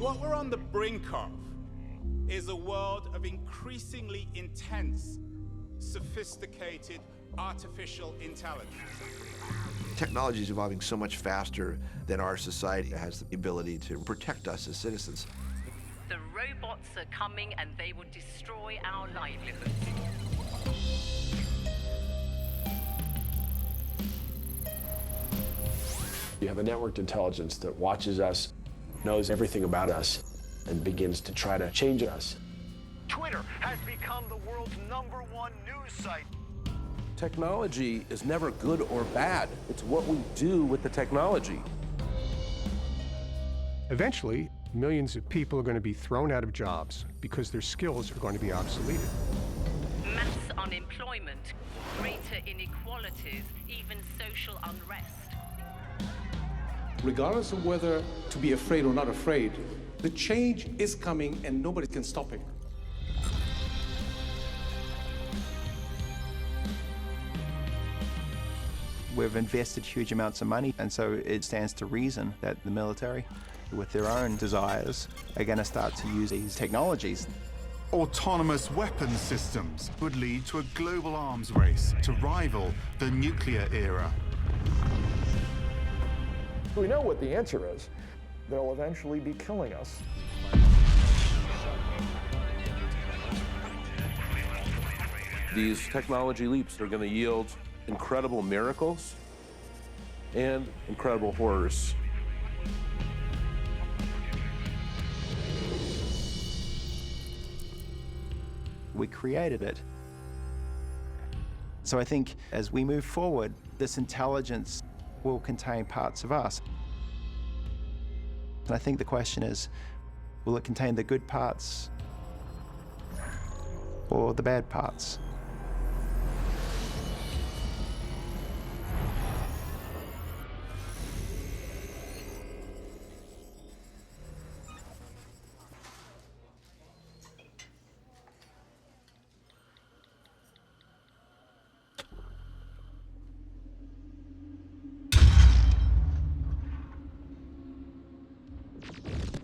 What we're on the brink of is a world of increasingly intense, sophisticated artificial intelligence. Technology is evolving so much faster than our society has the ability to protect us as citizens. The robots are coming and they will destroy our livelihoods. You have a networked intelligence that watches us, knows everything about us, and begins to try to change us. Twitter has become the world's #1 news site. Technology is never good or bad. It's what we do with the technology. Eventually, millions of people are going to be thrown out of jobs because their skills are going to be obsoleted. Mass unemployment, greater inequalities, even social unrest. Regardless of whether to be afraid or not afraid, the change is coming and nobody can stop it. We've invested huge amounts of money, and so it stands to reason that the military, with their own desires, are going to start to use these technologies. Autonomous weapons systems would lead to a global arms race to rival the nuclear era. We know what the answer is. They'll eventually be killing us. These technology leaps are going to yield incredible miracles and incredible horrors. We created it. So I think as we move forward, this intelligence will contain parts of us. And I think the question is, will it contain the good parts or the bad parts?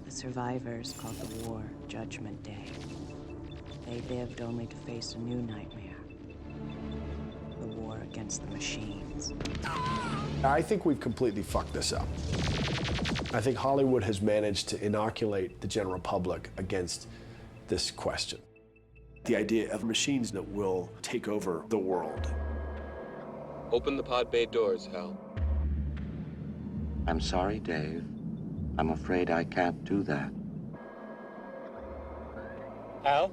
Survivors called the war Judgment Day. They lived only to face a new nightmare. The war against the machines. I think we've completely fucked this up. I think Hollywood has managed to inoculate the general public against this question. The idea of machines that will take over the world. Open the pod bay doors, Hal. I'm sorry, Dave. I'm afraid I can't do that. Hal?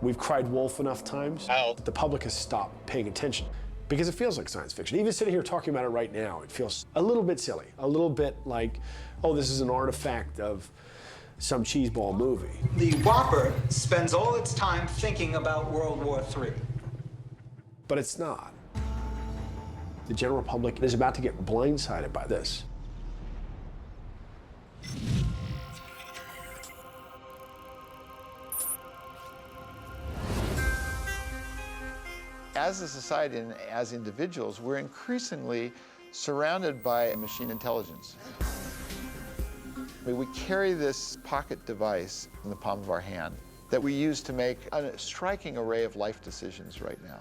We've cried wolf enough times. Hal? The public has stopped paying attention because it feels like science fiction. Even sitting here talking about it right now, it feels a little bit silly, a little bit like, oh, this is an artifact of some cheeseball movie. The Whopper spends all its time thinking about World War III. But it's not. The general public is about to get blindsided by this. As a society and as individuals, we're increasingly surrounded by machine intelligence. We carry this pocket device in the palm of our hand that we use to make a striking array of life decisions right now,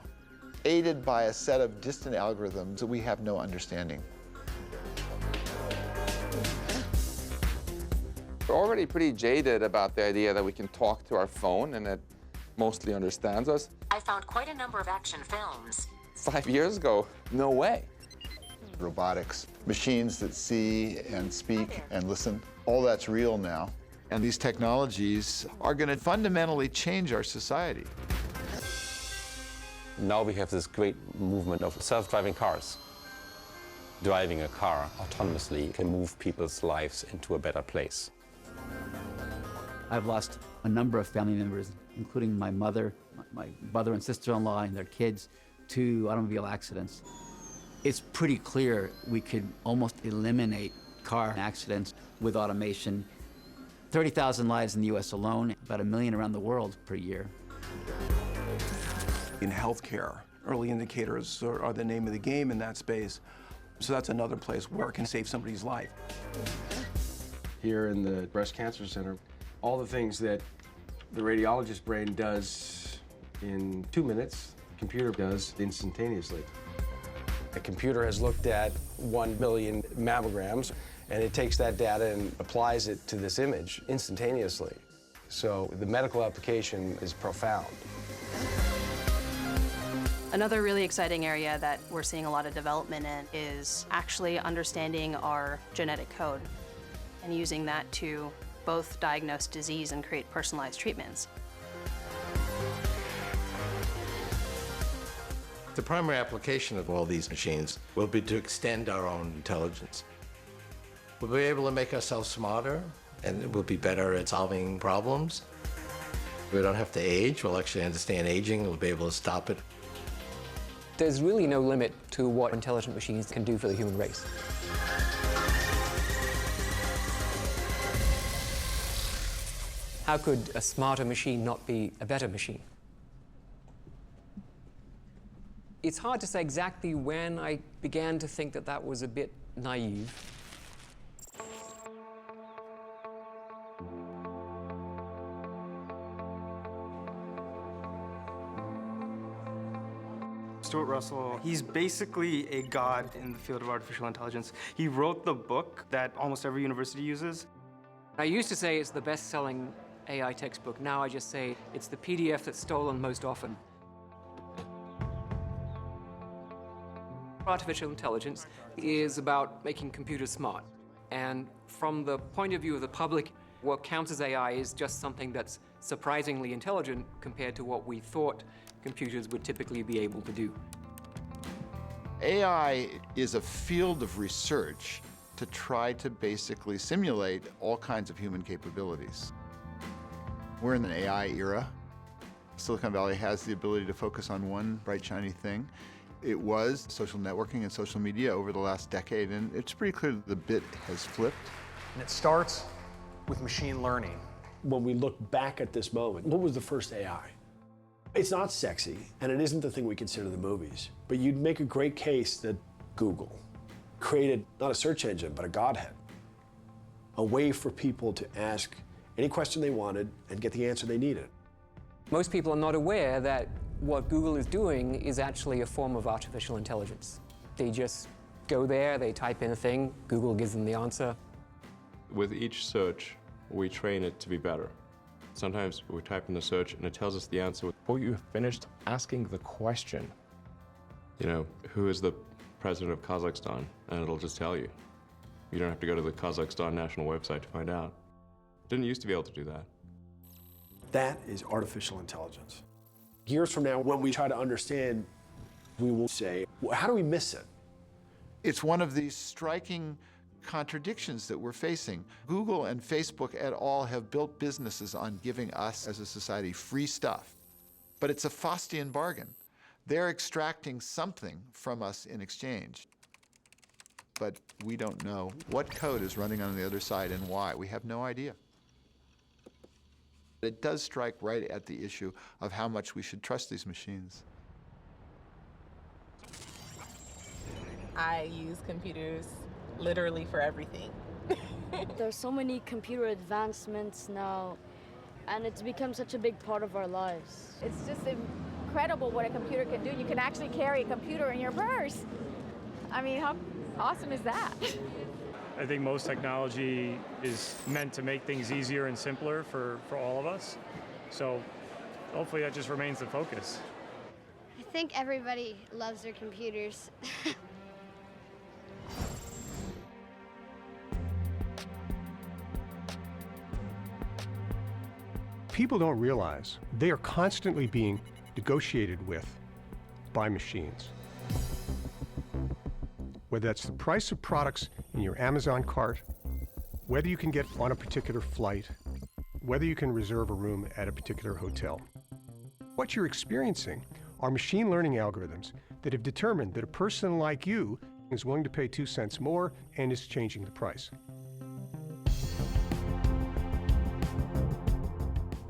aided by a set of distant algorithms that we have no understanding. We're already pretty jaded about the idea that we can talk to our phone and it mostly understands us. I found quite a number of action films. 5 years ago, no way. Robotics, machines that see and speak and listen, all that's real now. And these technologies are going to fundamentally change our society. Now we have this great movement of self-driving cars. Driving a car autonomously can move people's lives into a better place. I've lost a number of family members, including my mother, my brother and sister-in-law and their kids, to automobile accidents. It's pretty clear we could almost eliminate car accidents with automation. 30,000 lives in the US alone, about 1 million around the world per year. In healthcare, early indicators are the name of the game in that space. So that's another place where it can save somebody's life. Here in the breast cancer center, All the things that the radiologist's brain does in 2 minutes, the computer does instantaneously. A computer has looked at 1 million mammograms, and it takes that data and applies it to this image instantaneously. So the medical application is profound. Another really exciting area that we're seeing a lot of development in is actually understanding our genetic code and using that to both diagnose disease and create personalized treatments. The primary application of all these machines will be to extend our own intelligence. We'll be able to make ourselves smarter, and we'll be better at solving problems. We don't have to age. We'll actually understand aging. We'll be able to stop it. There's really no limit to what intelligent machines can do for the human race. How could a smarter machine not be a better machine? It's hard to say exactly when I began to think that that was a bit naive. Stuart Russell, he's basically a god in the field of artificial intelligence. He wrote the book that almost every university uses. I used to say it's the best-selling AI textbook. Now I just say it's the PDF that's stolen most often. Artificial intelligence is about making computers smart. And from the point of view of the public, what counts as AI is just something that's surprisingly intelligent compared to what we thought computers would typically be able to do. AI is a field of research to try to basically simulate all kinds of human capabilities. We're in an AI era. Silicon Valley has the ability to focus on one bright, shiny thing. It was social networking and social media over the last decade, and it's pretty clear that the bit has flipped. And it starts with machine learning. When we look back at this moment, what was the first AI? It's not sexy, and it isn't the thing we consider the movies, but you'd make a great case that Google created not a search engine, but a godhead. A way for people to ask any question they wanted and get the answer they needed. Most people are not aware that what Google is doing is actually a form of artificial intelligence. They just go there, they type in a thing, Google gives them the answer. With each search, we train it to be better. Sometimes we type in the search and it tells us the answer before you have finished asking the question. You know, who is the president of Kazakhstan? And it'll just tell you. You don't have to go to the Kazakhstan national website to find out. Didn't used to be able to do that. That is artificial intelligence. Years from now, when we try to understand, we will say, well, how do we miss it? It's one of these striking contradictions that we're facing. Google and Facebook et al. Have built businesses on giving us as a society free stuff, but it's a Faustian bargain. They're extracting something from us in exchange, but we don't know what code is running on the other side and why. We have no idea. It does strike right at the issue of how much we should trust these machines. I use computers literally for everything. There's so many computer advancements now, and it's become such a big part of our lives. It's just incredible what a computer can do. You can actually carry a computer in your purse. I mean, how awesome is that? I think most technology is meant to make things easier and simpler for all of us. So hopefully that just remains the focus. I think everybody loves their computers. People don't realize they are constantly being negotiated with by machines. Whether that's the price of products in your Amazon cart, whether you can get on a particular flight, whether you can reserve a room at a particular hotel. What you're experiencing are machine learning algorithms that have determined that a person like you is willing to pay 2 cents more and is changing the price.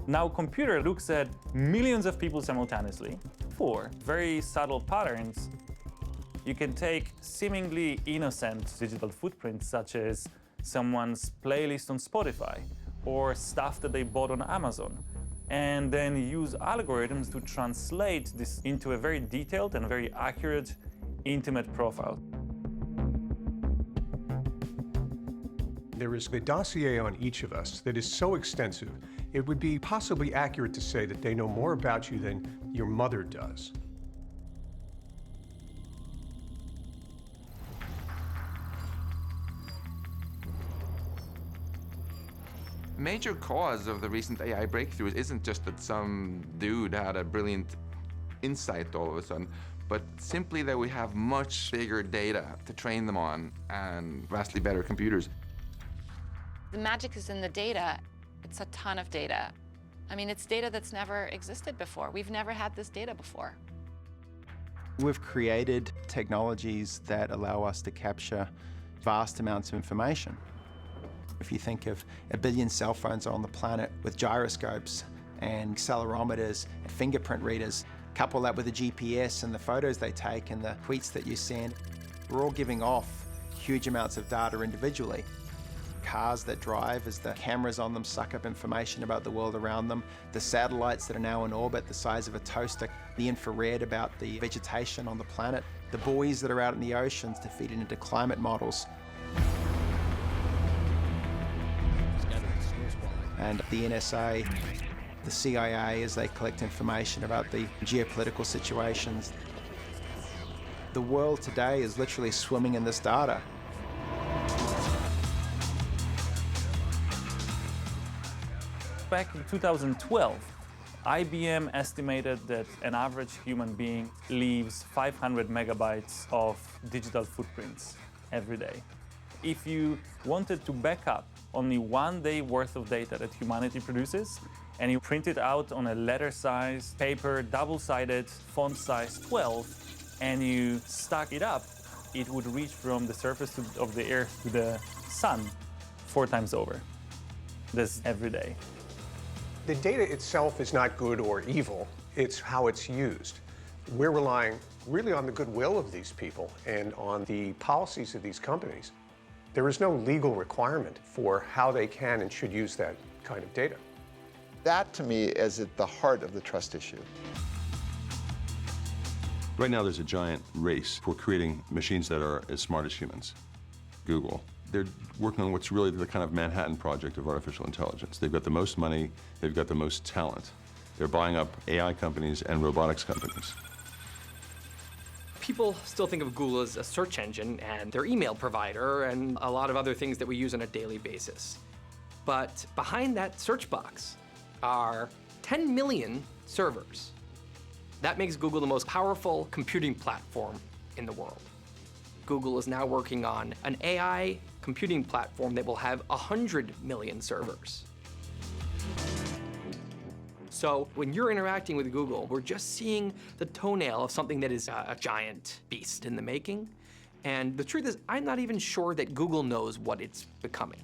Now, computer looks at millions of people simultaneously. For very subtle patterns, you can take seemingly innocent digital footprints, such as someone's playlist on Spotify or stuff that they bought on Amazon, and then use algorithms to translate this into a very detailed and very accurate, intimate profile. There is a dossier on each of us that is so extensive, it would be possibly accurate to say that they know more about you than your mother does. Major cause of the recent AI breakthroughs isn't just that some dude had a brilliant insight all of a sudden, but simply that we have much bigger data to train them on and vastly better computers. The magic is in the data. It's a ton of data. I mean, it's data that's never existed before. We've never had this data before. We've created technologies that allow us to capture vast amounts of information. If you think of 1 billion cell phones on the planet with gyroscopes and accelerometers and fingerprint readers, couple that with the GPS and the photos they take and the tweets that you send, we're all giving off huge amounts of data individually. Cars that drive as the cameras on them suck up information about the world around them, the satellites that are now in orbit the size of a toaster, the infrared about the vegetation on the planet, the buoys that are out in the oceans to feed into climate models. And the NSA, the CIA, as they collect information about the geopolitical situations. The world today is literally swimming in this data. Back in 2012, IBM estimated that an average human being leaves 500 megabytes of digital footprints every day. If you wanted to back up only 1 day worth of data that humanity produces, and you print it out on a letter-size paper, double-sided, font size 12, and you stack it up, it would reach from the surface of the Earth to the sun 4 times over. This every day. The data itself is not good or evil, it's how it's used. We're relying really on the goodwill of these people and on the policies of these companies. There is no legal requirement for how they can and should use that kind of data. That, to me, is at the heart of the trust issue. Right now, there's a giant race for creating machines that are as smart as humans. Google. They're working on what's really the kind of Manhattan Project of artificial intelligence. They've got the most money, they've got the most talent. They're buying up AI companies and robotics companies. People still think of Google as a search engine and their email provider and a lot of other things that we use on a daily basis. But behind that search box are 10 million servers. That makes Google the most powerful computing platform in the world. Google is now working on an AI computing platform that will have 100 million servers. So when you're interacting with Google, we're just seeing the toenail of something that is a giant beast in the making. And the truth is, I'm not even sure that Google knows what it's becoming.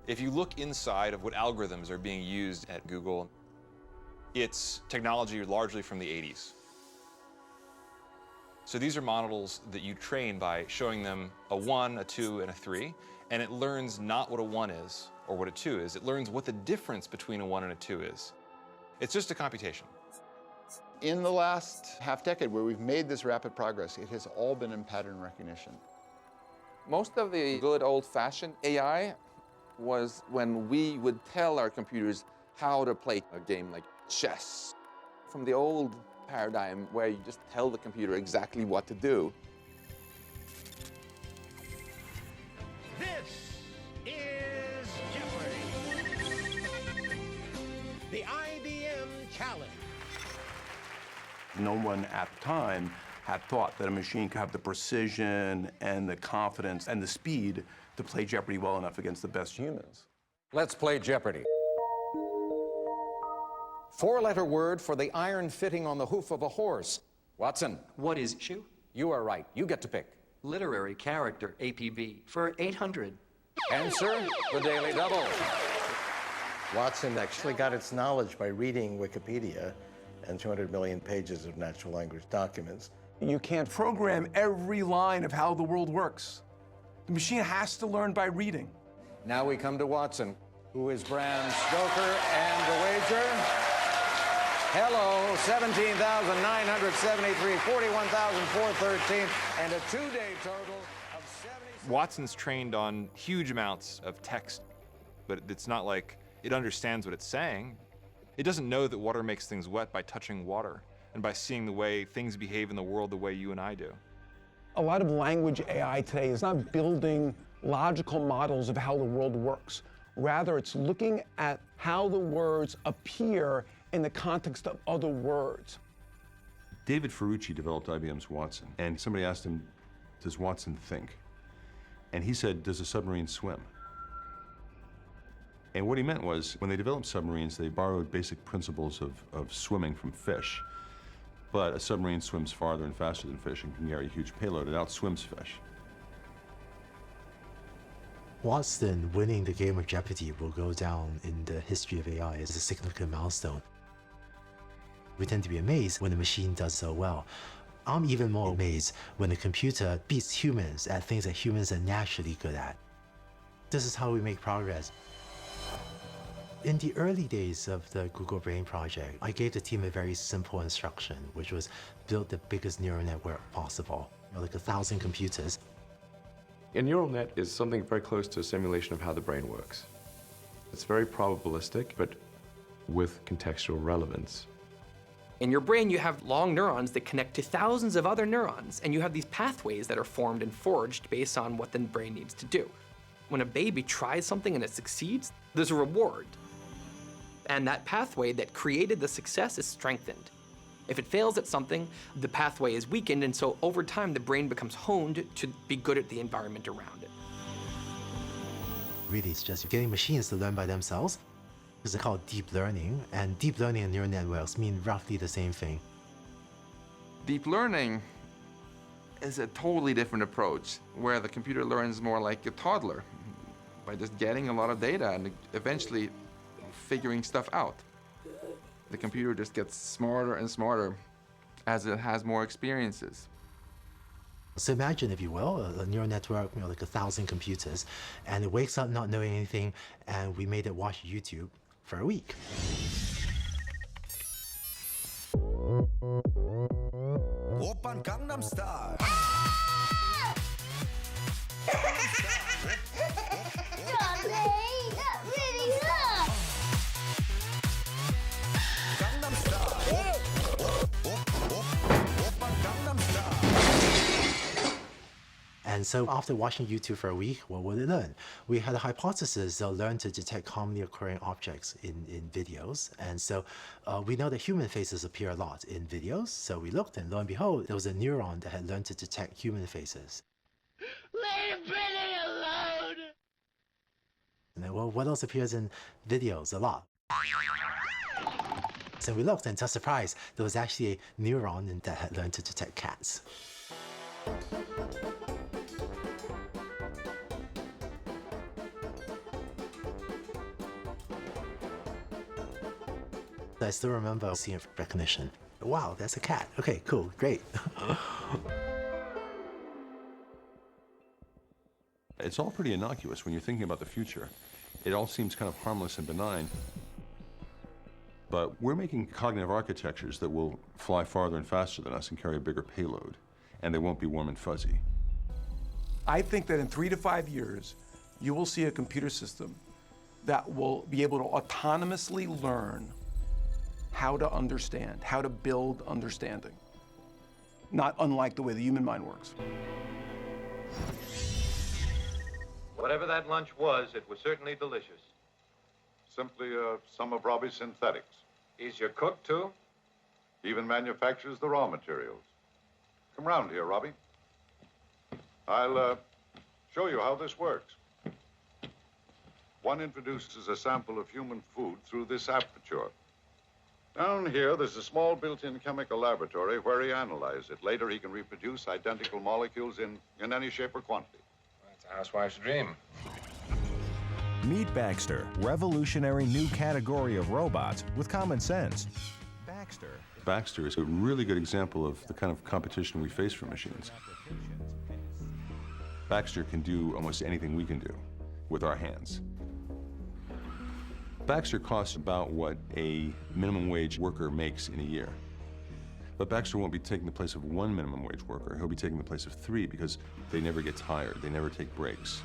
If you look inside of what algorithms are being used at Google, it's technology largely from the 80s. So these are models that you train by showing them a 1, a 2, and a 3, and it learns not what a 1 is or what a 2 is. It learns what the difference between a 1 and a 2 is. It's just a computation. In the last half-decade where we've made this rapid progress, it has all been in pattern recognition. Most of the good old-fashioned AI was when we would tell our computers how to play a game like chess. From the old paradigm where you just tell the computer exactly what to do. This is Jeopardy! The IBM Challenge. No one at the time had thought that a machine could have the precision and the confidence and the speed to play Jeopardy well enough against the best humans. Let's play Jeopardy. 4-letter word for the iron fitting on the hoof of a horse. Watson. What is issue? You are right. You get to pick. Literary character, APB, for 800. Answer, the Daily Double. Watson actually got its knowledge by reading Wikipedia and 200 million pages of natural language documents. You can't program every line of how the world works. The machine has to learn by reading. Now we come to Watson, who is Bram Stoker, and the wager. Hello, 17,973, 41,413, and a two-day total of 70. Watson's trained on huge amounts of text, but it's not like it understands what it's saying. It doesn't know that water makes things wet by touching water and by seeing the way things behave in the world the way you and I do. A lot of language AI today is not building logical models of how the world works. Rather, it's looking at how the words appear in the context of other words. David Ferrucci developed IBM's Watson, and somebody asked him, does Watson think? And he said, does a submarine swim? And what he meant was, when they developed submarines, they borrowed basic principles of swimming from fish. But a submarine swims farther and faster than fish and can carry a huge payload. It outswims fish. Watson winning the game of Jeopardy will go down in the history of AI as a significant milestone. We tend to be amazed when the machine does so well. I'm even more amazed when the computer beats humans at things that humans are naturally good at. This is how we make progress. In the early days of the Google Brain project, I gave the team a very simple instruction, which was build the biggest neural network possible, like 1,000 computers. A neural net is something very close to a simulation of how the brain works. It's very probabilistic, but with contextual relevance. In your brain, you have long neurons that connect to thousands of other neurons, and you have these pathways that are formed and forged based on what the brain needs to do. When a baby tries something and it succeeds, there's a reward. And that pathway that created the success is strengthened. If it fails at something, the pathway is weakened, and so over time, the brain becomes honed to be good at the environment around it. Really, it's just getting machines to learn by themselves. It's called deep learning, and deep learning and neural networks mean roughly the same thing. Deep learning is a totally different approach, where the computer learns more like a toddler, by just getting a lot of data and eventually figuring stuff out. The computer just gets smarter and smarter as it has more experiences. So imagine, if you will, a neural network, like 1,000 computers, and it wakes up not knowing anything, and we made it watch YouTube for a week. Oppan Gangnam Style. And so after watching YouTube for a week, what would it learn? We had a hypothesis they'll learn to detect commonly occurring objects in videos. And so we know that human faces appear a lot in videos. So we looked, and lo and behold, there was a neuron that had learned to detect human faces. Leave Billy alone! And then, well, what else appears in videos a lot? So we looked, and to our surprise, there was actually a neuron that had learned to detect cats. I still remember seeing recognition. Wow, that's a cat. Okay, cool, great. It's all pretty innocuous when you're thinking about the future. It all seems kind of harmless and benign. But we're making cognitive architectures that will fly farther and faster than us and carry a bigger payload, and they won't be warm and fuzzy. I think that in 3 to 5 years, you will see a computer system that will be able to autonomously learn how to understand, how to build understanding. Not unlike the way the human mind works. Whatever that lunch was, it was certainly delicious. Simply some of Robbie's synthetics. He's your cook, too? He even manufactures the raw materials. Come round here, Robbie. I'll show you how this works. One introduces a sample of human food through this aperture. Down here, there's a small built-in chemical laboratory where he analyzes it. Later, he can reproduce identical molecules in any shape or quantity. That's a housewife's dream. Meet Baxter, revolutionary new category of robots with common sense. Baxter is a really good example of the kind of competition we face from machines. Baxter can do almost anything we can do with our hands. Baxter costs about what a minimum wage worker makes in a year. But Baxter won't be taking the place of one minimum wage worker. He'll be taking the place of 3 because they never get tired. They never take breaks.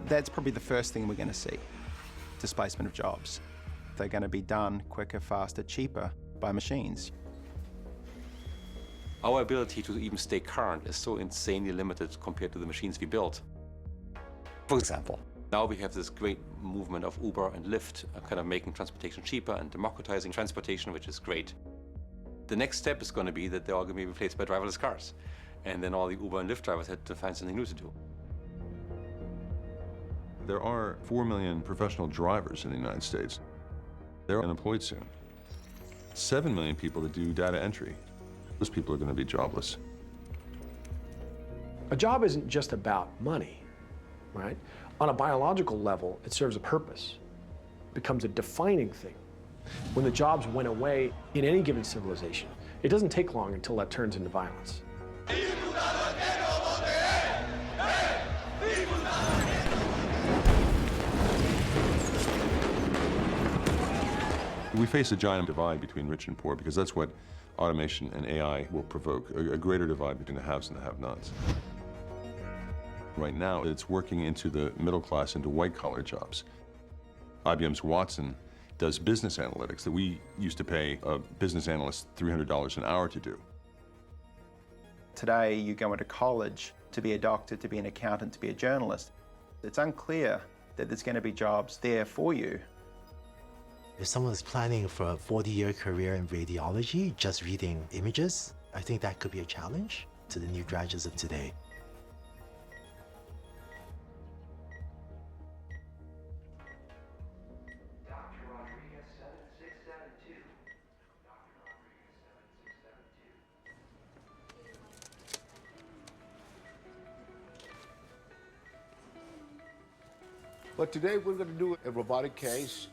That's probably the first thing we're going to see, displacement of jobs. They're going to be done quicker, faster, cheaper by machines. Our ability to even stay current is so insanely limited compared to the machines we built. For example, now we have this great movement of Uber and Lyft, kind of making transportation cheaper and democratizing transportation, which is great. The next step is going to be that they're all going to be replaced by driverless cars. And then all the Uber and Lyft drivers had to find something new to do. There are 4 million professional drivers in the United States. They're unemployed soon. 7 million people that do data entry. Those people are going to be jobless. A job isn't just about money, right? On a biological level, it serves a purpose. It becomes a defining thing. When the jobs went away in any given civilization, it doesn't take long until that turns into violence. We face a giant divide between rich and poor because that's what automation and AI will provoke, a greater divide between the haves and the have-nots. Right now, it's working into the middle class, into white-collar jobs. IBM's Watson does business analytics that we used to pay a business analyst $300 an hour to do. Today, you go into college to be a doctor, to be an accountant, to be a journalist. It's unclear that there's going to be jobs there for you. If someone's planning for a 40-year career in radiology, just reading images, I think that could be a challenge to the new graduates of today. But today we're going to do a robotic case.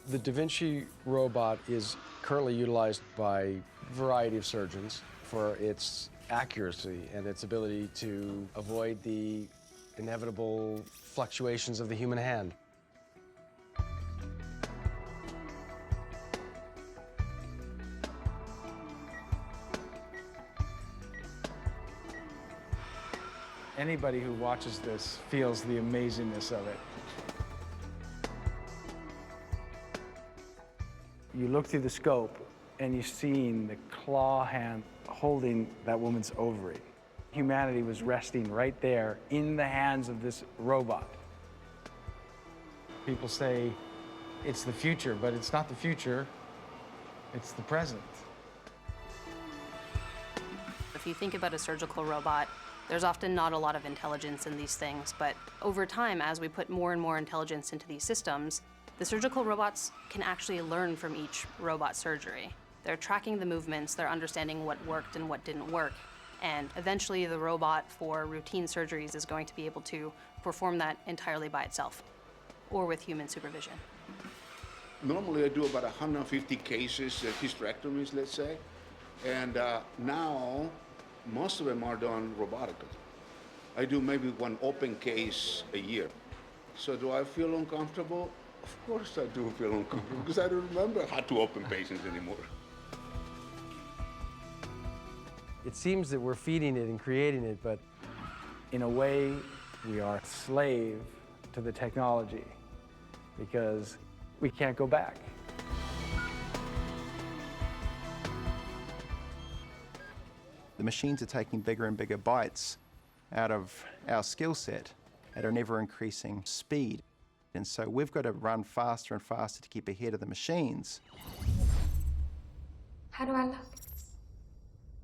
The Da Vinci robot is currently utilized by a variety of surgeons for its accuracy and its ability to avoid the inevitable fluctuations of the human hand. Anybody who watches this feels the amazingness of it. You look through the scope and you've seen the claw hand holding that woman's ovary. Humanity was resting right there in the hands of this robot. People say it's the future, but it's not the future, it's the present. If you think about a surgical robot, there's often not a lot of intelligence in these things, but over time, as we put more and more intelligence into these systems, the surgical robots can actually learn from each robot surgery. They're tracking the movements, they're understanding what worked and what didn't work, and eventually the robot for routine surgeries is going to be able to perform that entirely by itself, or with human supervision. Normally I do about 150 cases, hysterectomies, let's say, and now most of them are done robotically. I do maybe one open case a year. So do I feel uncomfortable? Of course I do feel uncomfortable because I don't remember how to open patients anymore. It seems that we're feeding it and creating it, but In a way, we are a slave to the technology because we can't go back. The machines are taking bigger and bigger bites out of our skill set at an ever-increasing speed. And so we've got to run faster and faster to keep ahead of the machines. How do I look?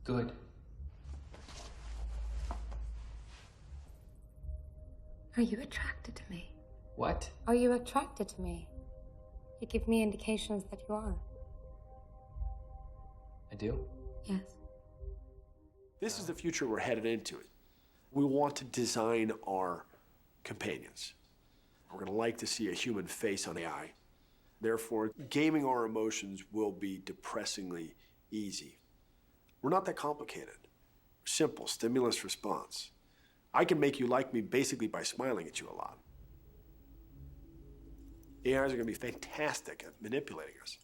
Good. Are you attracted to me? What? Are you attracted to me? You give me indications that you are. I do? Yes. This is the future we're headed into. We want to design our companions. We're going to like to see a human face on AI. Therefore, gaming our emotions will be depressingly easy. We're not that complicated. We're simple, stimulus response. I can make you like me basically by smiling at you a lot. AIs are going to be fantastic at manipulating us.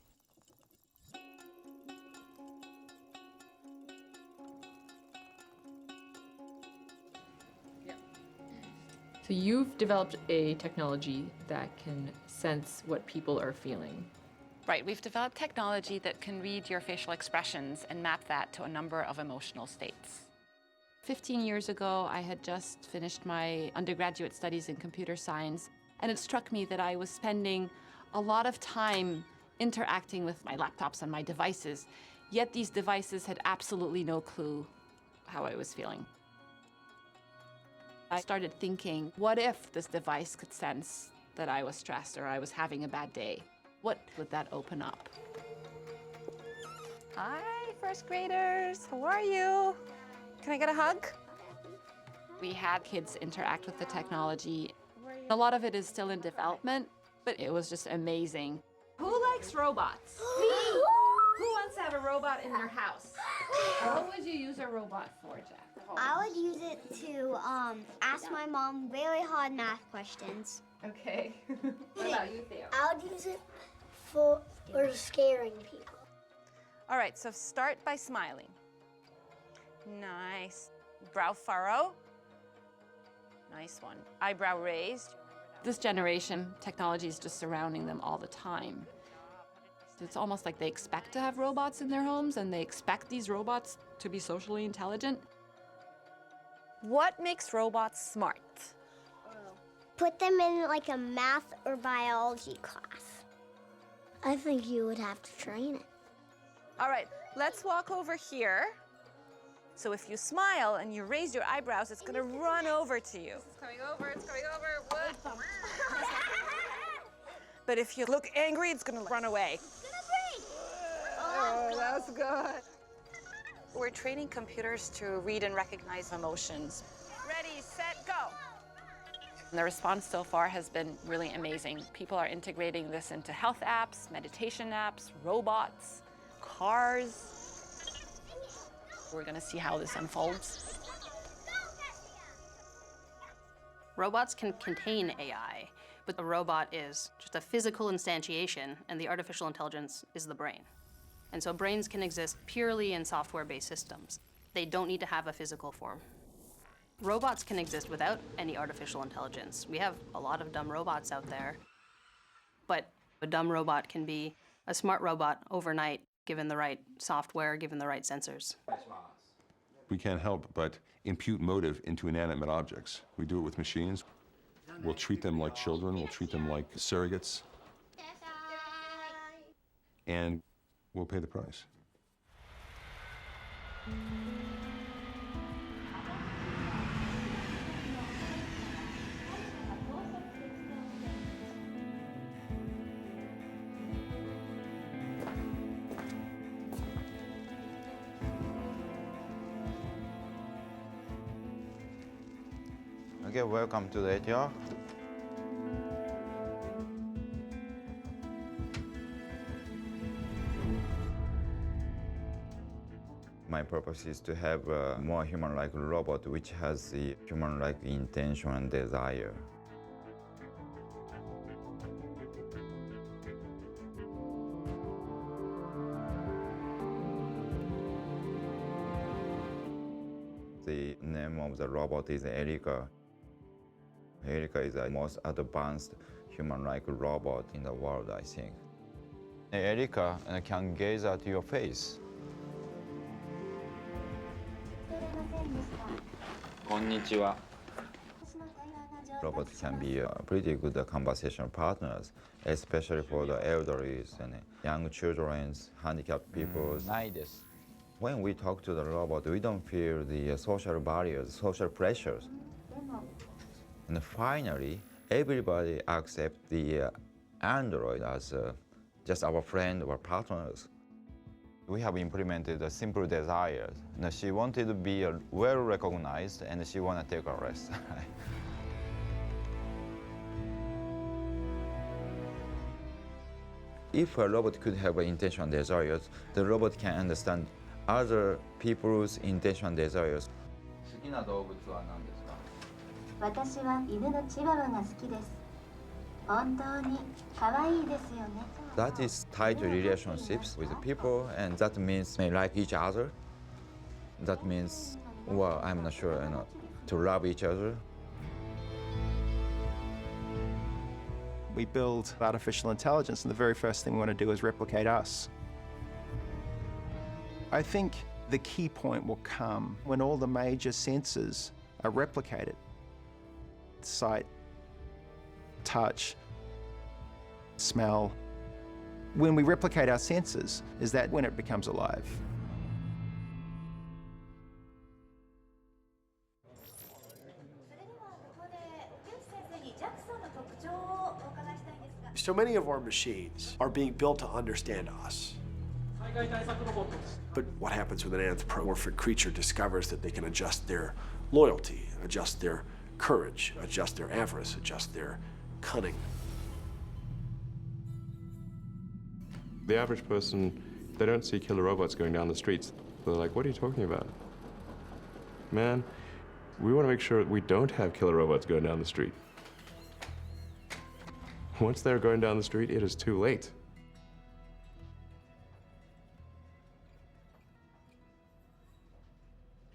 So you've developed a technology that can sense what people are feeling. Right, we've developed technology that can read your facial expressions and map that to a number of emotional states. 15 years ago, I had just finished my undergraduate studies in computer science, and it struck me that I was spending a lot of time interacting with my laptops and my devices, yet these devices had absolutely no clue how I was feeling. I started thinking, what if this device could sense that I was stressed or I was having a bad day? What would that open up? Hi, first graders. How are you? Can I get a hug? We had kids interact with the technology. A lot of it is still in development, but it was just amazing. Who likes robots? Me! Who wants to have a robot in their house? What would you use a robot for, Jack? I would use it to ask my mom very hard math questions. Okay. What about you, Theo? I would use it for scaring people. All right, so start by smiling. Nice. Brow furrow. Nice one. Eyebrow raised. This generation, technology is just surrounding them all the time. It's almost like they expect to have robots in their homes and they expect these robots to be socially intelligent. What makes robots smart? Put them in like a math or biology class. I think you would have to train it. All right, let's walk over here. So if you smile and you raise your eyebrows, it's gonna run over to you. It's coming over, it's coming over. What? But if you look angry, it's gonna run away. Oh, that's good. We're training computers to read and recognize emotions. Ready, set, go. And the response so far has been really amazing. People are integrating this into health apps, meditation apps, robots, cars. We're going to see how this unfolds. Robots can contain AI, but the robot is just a physical instantiation, and the artificial intelligence is the brain. And so brains can exist purely in software-based systems. They don't need to have a physical form. Robots can exist without any artificial intelligence. We have a lot of dumb robots out there, but a dumb robot can be a smart robot overnight, given the right software, given the right sensors. We can't help but impute motive into inanimate objects. We do it with machines. We'll treat them like children. We'll treat them like surrogates. And we'll pay the price. Okay, welcome to the ATR. My purpose is to have a more human-like robot which has the human-like intention and desire. The name of the robot is Erika. Erika is the most advanced human-like robot in the world, I think. Erika can gaze at your face. Konnichiwa. Robots can be pretty good conversation partners, especially for the elderly and young children, handicapped people. When we talk to the robot, we don't feel the social barriers, social pressures. And finally, everybody accepts the Android as just our friend or partners. We have implemented a simple desire. She wanted to be well recognized and she wanted to take a rest. If a robot could have an intention and desires, the robot can understand other people's intention and desires. 好きな動物は何ですか? 私は犬のチワワが好きです。本当に可愛いですよね。That is tied to relationships with people, and that means they like each other. That means, well, I'm not sure, to love each other. We build artificial intelligence, and the very first thing we want to do is replicate us. I think the key point will come when all the major senses are replicated. Sight, touch, smell. When we replicate our senses, is that when it becomes alive. So many of our machines are being built to understand us. But what happens when an anthropomorphic creature discovers that they can adjust their loyalty, adjust their courage, adjust their avarice, adjust their cunning? The average person, they don't see killer robots going down the streets. They're like, what are you talking about? Man, we want to make sure we don't have killer robots going down the street. Once they're going down the street, it is too late.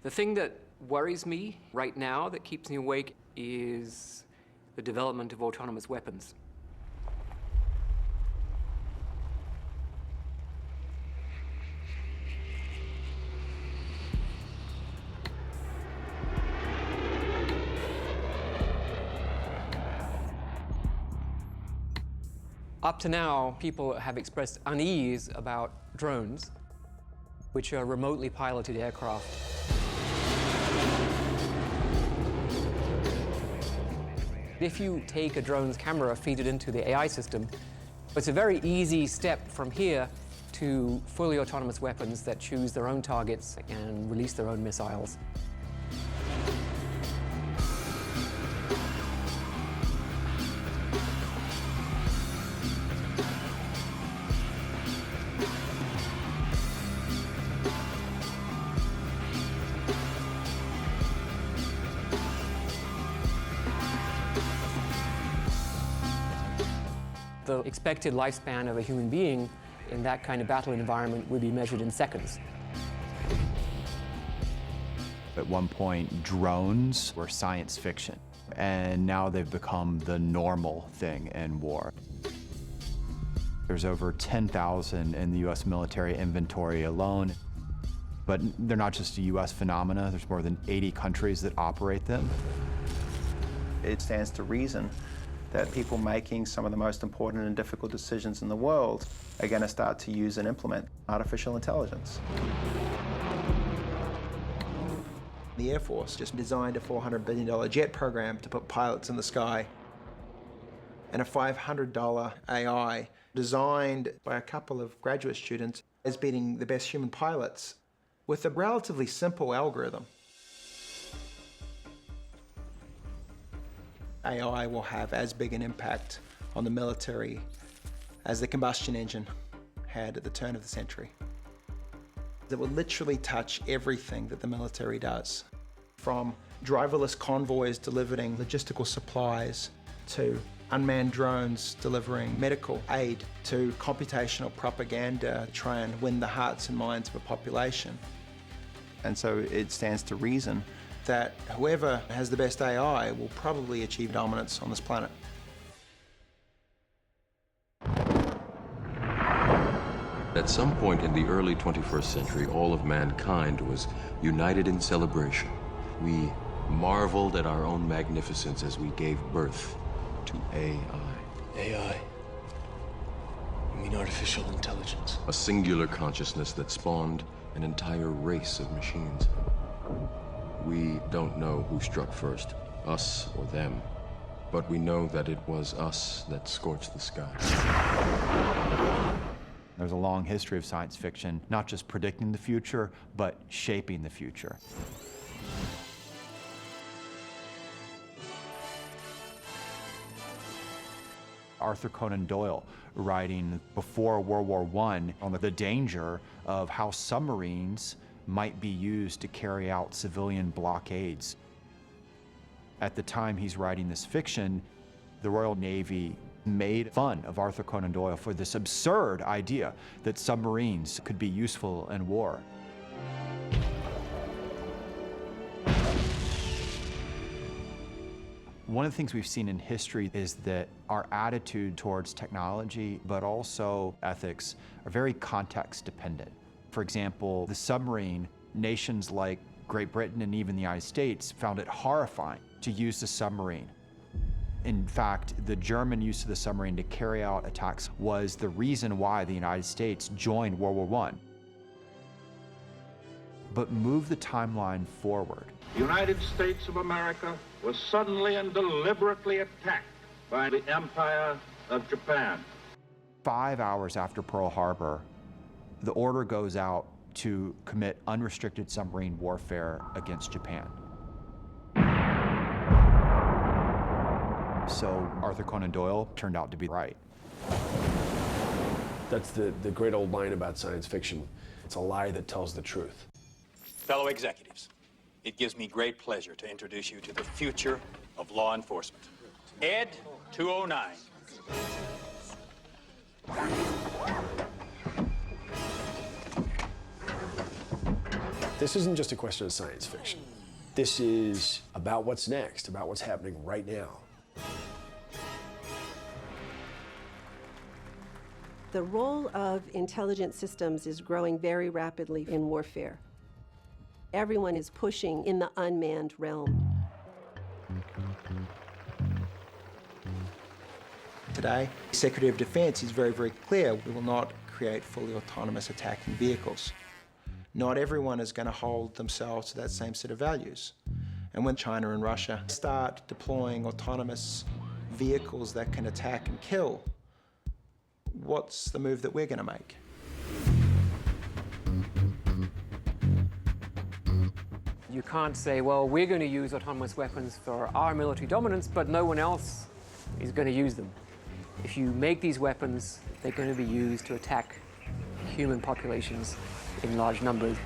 The thing that worries me right now, that keeps me awake, is the development of autonomous weapons. Up to now, people have expressed unease about drones, which are remotely piloted aircraft. If you take a drone's camera, feed it into the AI system, it's a very easy step from here to fully autonomous weapons that choose their own targets and release their own missiles. The expected lifespan of a human being in that kind of battle environment would be measured in seconds. At one point, drones were science fiction, and now they've become the normal thing in war. There's over 10,000 in the US military inventory alone, but they're not just a US phenomena. There's more than 80 countries that operate them. It stands to reason that people making some of the most important and difficult decisions in the world are going to start to use and implement artificial intelligence. The Air Force just designed a $400 billion jet program to put pilots in the sky, and a $500 AI designed by a couple of graduate students is beating the best human pilots with a relatively simple algorithm. AI will have as big an impact on the military as the combustion engine had at the turn of the century. It will literally touch everything that the military does, from driverless convoys delivering logistical supplies, to unmanned drones delivering medical aid, to computational propaganda to try and win the hearts and minds of a population. And so it stands to reason that whoever has the best AI will probably achieve dominance on this planet. At some point in the early 21st century, all of mankind was united in celebration. We marveled at our own magnificence as we gave birth to AI. AI? You mean artificial intelligence? A singular consciousness that spawned an entire race of machines. We don't know who struck first, us or them, but we know that it was us that scorched the sky. There's a long history of science fiction, not just predicting the future, but shaping the future. Arthur Conan Doyle writing before World War I on the danger of how submarines might be used to carry out civilian blockades. At the time he's writing this fiction, the Royal Navy made fun of Arthur Conan Doyle for this absurd idea that submarines could be useful in war. One of the things we've seen in history is that our attitude towards technology, but also ethics, are very context dependent. For example, the submarine, nations like Great Britain and even the United States found it horrifying to use the submarine. In fact, the German use of the submarine to carry out attacks was the reason why the United States joined World War I. But move the timeline forward. The United States of America was suddenly and deliberately attacked by the Empire of Japan. 5 hours after Pearl Harbor, the order goes out to commit unrestricted submarine warfare against Japan. So Arthur Conan Doyle turned out to be right. That's the great old line about science fiction. It's a lie that tells the truth. Fellow executives, it gives me great pleasure to introduce you to the future of law enforcement. Ed 209. This isn't just a question of science fiction. This is about what's next, about what's happening right now. The role of intelligent systems is growing very rapidly in warfare. Everyone is pushing in the unmanned realm. Today, the Secretary of Defense is very, very clear. We will not create fully autonomous attacking vehicles. Not everyone is going to hold themselves to that same set of values. And when China and Russia start deploying autonomous vehicles that can attack and kill, what's the move that we're going to make? You can't say, well, we're going to use autonomous weapons for our military dominance, but no one else is going to use them. If you make these weapons, they're going to be used to attack human populations in large numbers.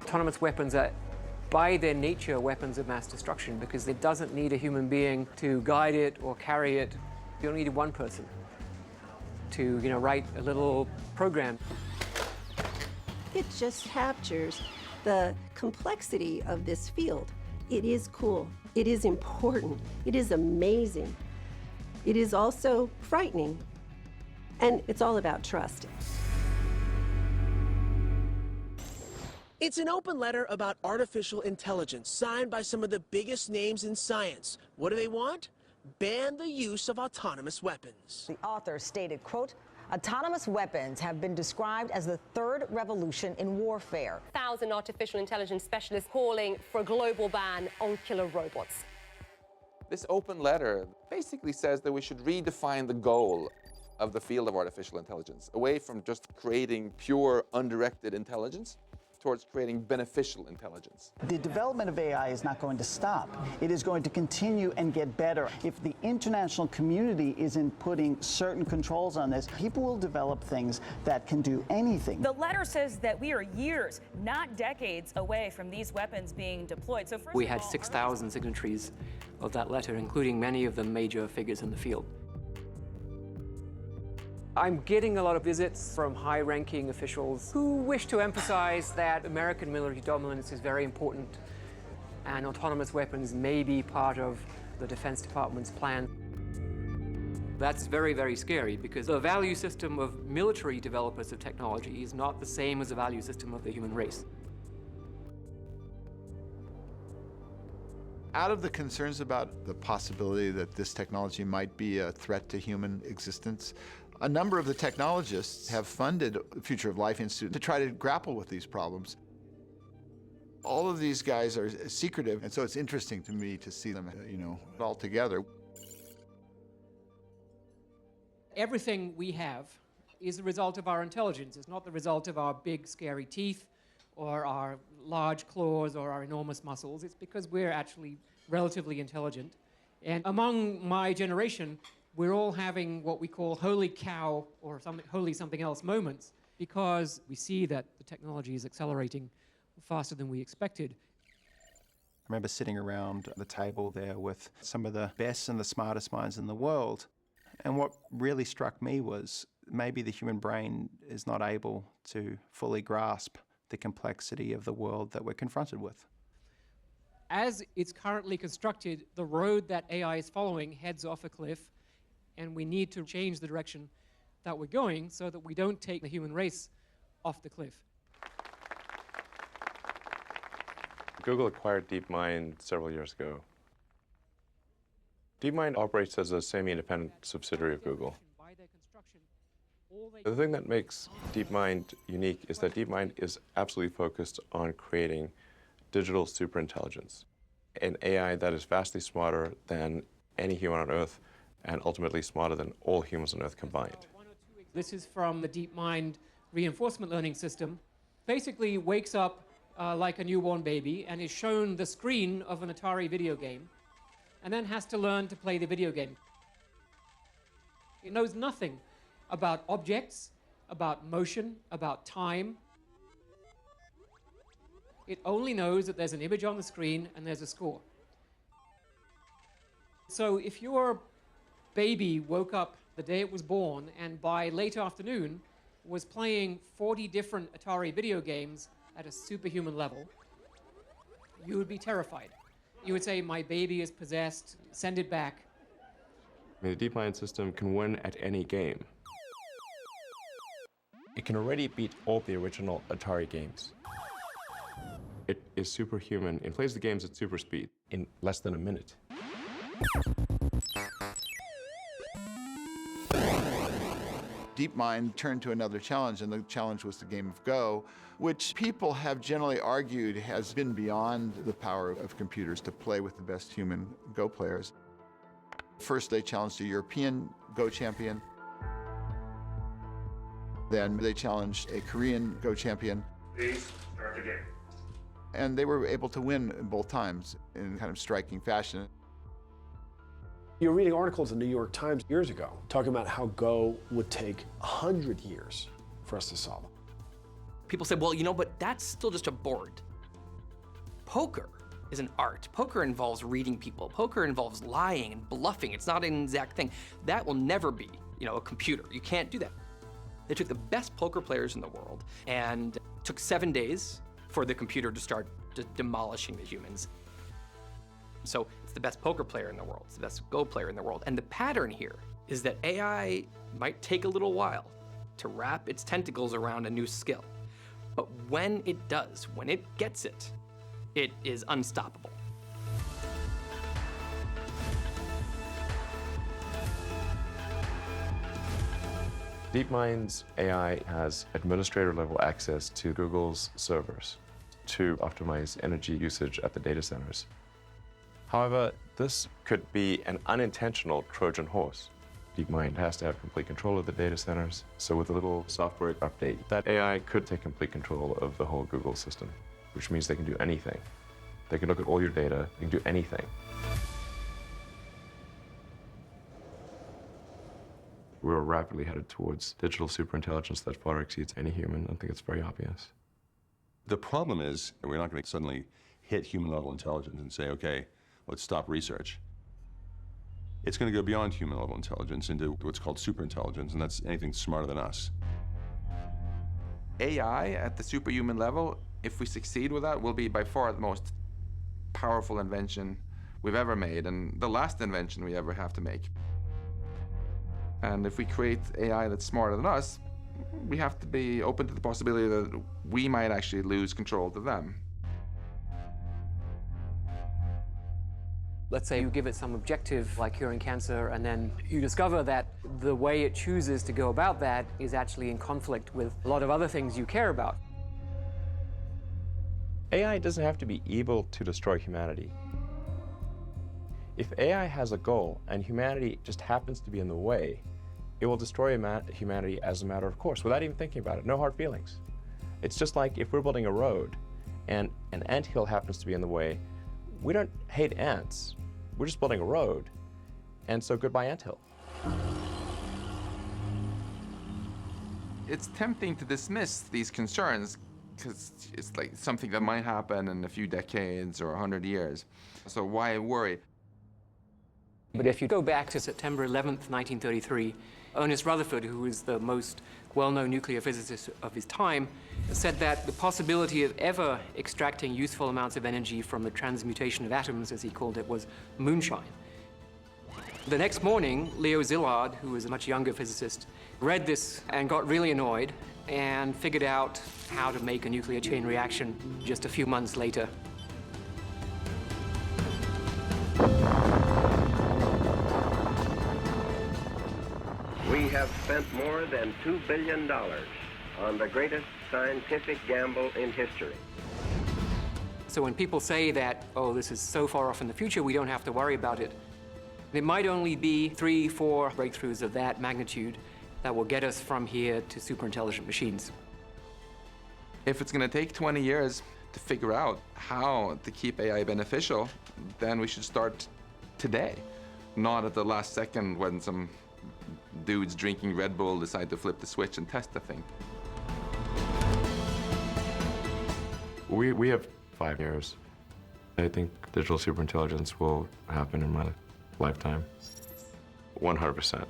Autonomous weapons are, by their nature, weapons of mass destruction because it doesn't need a human being to guide it or carry it. You only need one person to, write a little program. It just captures the complexity of this field. It is cool. It is important. It is amazing. It is also frightening. And it's all about trust. It's an open letter about artificial intelligence signed by some of the biggest names in science. What do they want? Ban the use of autonomous weapons. The author stated, quote, autonomous weapons have been described as the third revolution in warfare. 1,000 artificial intelligence specialists calling for a global ban on killer robots. This open letter basically says that we should redefine the goal of the field of artificial intelligence, away from just creating pure, undirected intelligence towards creating beneficial intelligence. The development of AI is not going to stop. It is going to continue and get better. If the international community isn't putting certain controls on this, people will develop things that can do anything. The letter says that we are years, not decades, away from these weapons being deployed. So We had 6,000 signatories of that letter, including many of the major figures in the field. I'm getting a lot of visits from high-ranking officials who wish to emphasize that American military dominance is very important and autonomous weapons may be part of the Defense Department's plan. That's very, very scary because the value system of military developers of technology is not the same as the value system of the human race. Out of the concerns about the possibility that this technology might be a threat to human existence, a number of the technologists have funded the Future of Life Institute to try to grapple with these problems. All of these guys are secretive, and so it's interesting to me to see them, all together. Everything we have is the result of our intelligence. It's not the result of our big, scary teeth or our large claws or our enormous muscles. It's because we're actually relatively intelligent. And among my generation, we're all having what we call holy cow or holy something else moments, because we see that the technology is accelerating faster than we expected. I remember sitting around the table there with some of the best and the smartest minds in the world. And what really struck me was maybe the human brain is not able to fully grasp the complexity of the world that we're confronted with. As it's currently constructed, the road that AI is following heads off a cliff, and we need to change the direction that we're going so that we don't take the human race off the cliff. Google acquired DeepMind several years ago. DeepMind operates as a semi-independent subsidiary of Google. The thing that makes DeepMind unique is that DeepMind is absolutely focused on creating digital superintelligence, an AI that is vastly smarter than any human on Earth and ultimately smarter than all humans on Earth combined. This is from the DeepMind reinforcement learning system. Basically wakes up like a newborn baby and is shown the screen of an Atari video game and then has to learn to play the video game. It knows nothing about objects, about motion, about time. It only knows that there's an image on the screen and there's a score. So if your baby woke up the day it was born and by late afternoon was playing 40 different Atari video games at a superhuman level, you would be terrified. You would say, my baby is possessed, send it back. The DeepMind system can win at any game. It can already beat all the original Atari games. It is superhuman. It plays the games at super speed in less than a minute. DeepMind turned to another challenge, and the challenge was the game of Go, which people have generally argued has been beyond the power of computers to play with the best human Go players. First, they challenged a European Go champion. Then they challenged a Korean Go champion. Please start the game. And they were able to win both times in kind of striking fashion. You were reading articles in the New York Times years ago talking about how Go would take 100 years for us to solve. People say, well, but that's still just a board. Poker is an art. Poker involves reading people. Poker involves lying and bluffing. It's not an exact thing. That will never be, a computer. You can't do that. They took the best poker players in the world and took 7 days for the computer to start demolishing the humans. So it's the best poker player in the world. It's the best Go player in the world. And the pattern here is that AI might take a little while to wrap its tentacles around a new skill. But when it does, when it gets it, it is unstoppable. DeepMind's AI has administrator-level access to Google's servers to optimize energy usage at the data centers. However, this could be an unintentional Trojan horse. DeepMind has to have complete control of the data centers, so with a little software update, that AI could take complete control of the whole Google system, which means they can do anything. They can look at all your data, they can do anything. We're rapidly headed towards digital superintelligence that far exceeds any human. I think it's very obvious. The problem is we're not going to suddenly hit human-level intelligence and say, okay, let's stop research. It's going to go beyond human-level intelligence into what's called superintelligence, and that's anything smarter than us. AI at the superhuman level, if we succeed with that, will be by far the most powerful invention we've ever made, and the last invention we ever have to make. And if we create AI that's smarter than us, we have to be open to the possibility that we might actually lose control to them. Let's say you give it some objective like curing cancer, and then you discover that the way it chooses to go about that is actually in conflict with a lot of other things you care about. AI doesn't have to be evil to destroy humanity. If AI has a goal and humanity just happens to be in the way, it will destroy humanity as a matter of course, without even thinking about it. No hard feelings. It's just like if we're building a road and an anthill happens to be in the way, we don't hate ants. We're just building a road. And so goodbye anthill. It's tempting to dismiss these concerns because it's like something that might happen in a few decades or 100 years. So why worry? But if you go back to September 11th, 1933, Ernest Rutherford, who was the most well-known nuclear physicist of his time, said that the possibility of ever extracting useful amounts of energy from the transmutation of atoms, as he called it, was moonshine. The next morning, Leo Szilard, who was a much younger physicist, read this and got really annoyed and figured out how to make a nuclear chain reaction just a few months later. We have spent more than $2 billion on the greatest scientific gamble in history. So when people say that, oh, this is so far off in the future, we don't have to worry about it, it might only be 3, 4 breakthroughs of that magnitude that will get us from here to superintelligent machines. If it's going to take 20 years to figure out how to keep AI beneficial, then we should start today, not at the last second when some dudes drinking Red Bull decide to flip the switch and test the thing. We have 5 years. I think digital superintelligence will happen in my lifetime. 100%.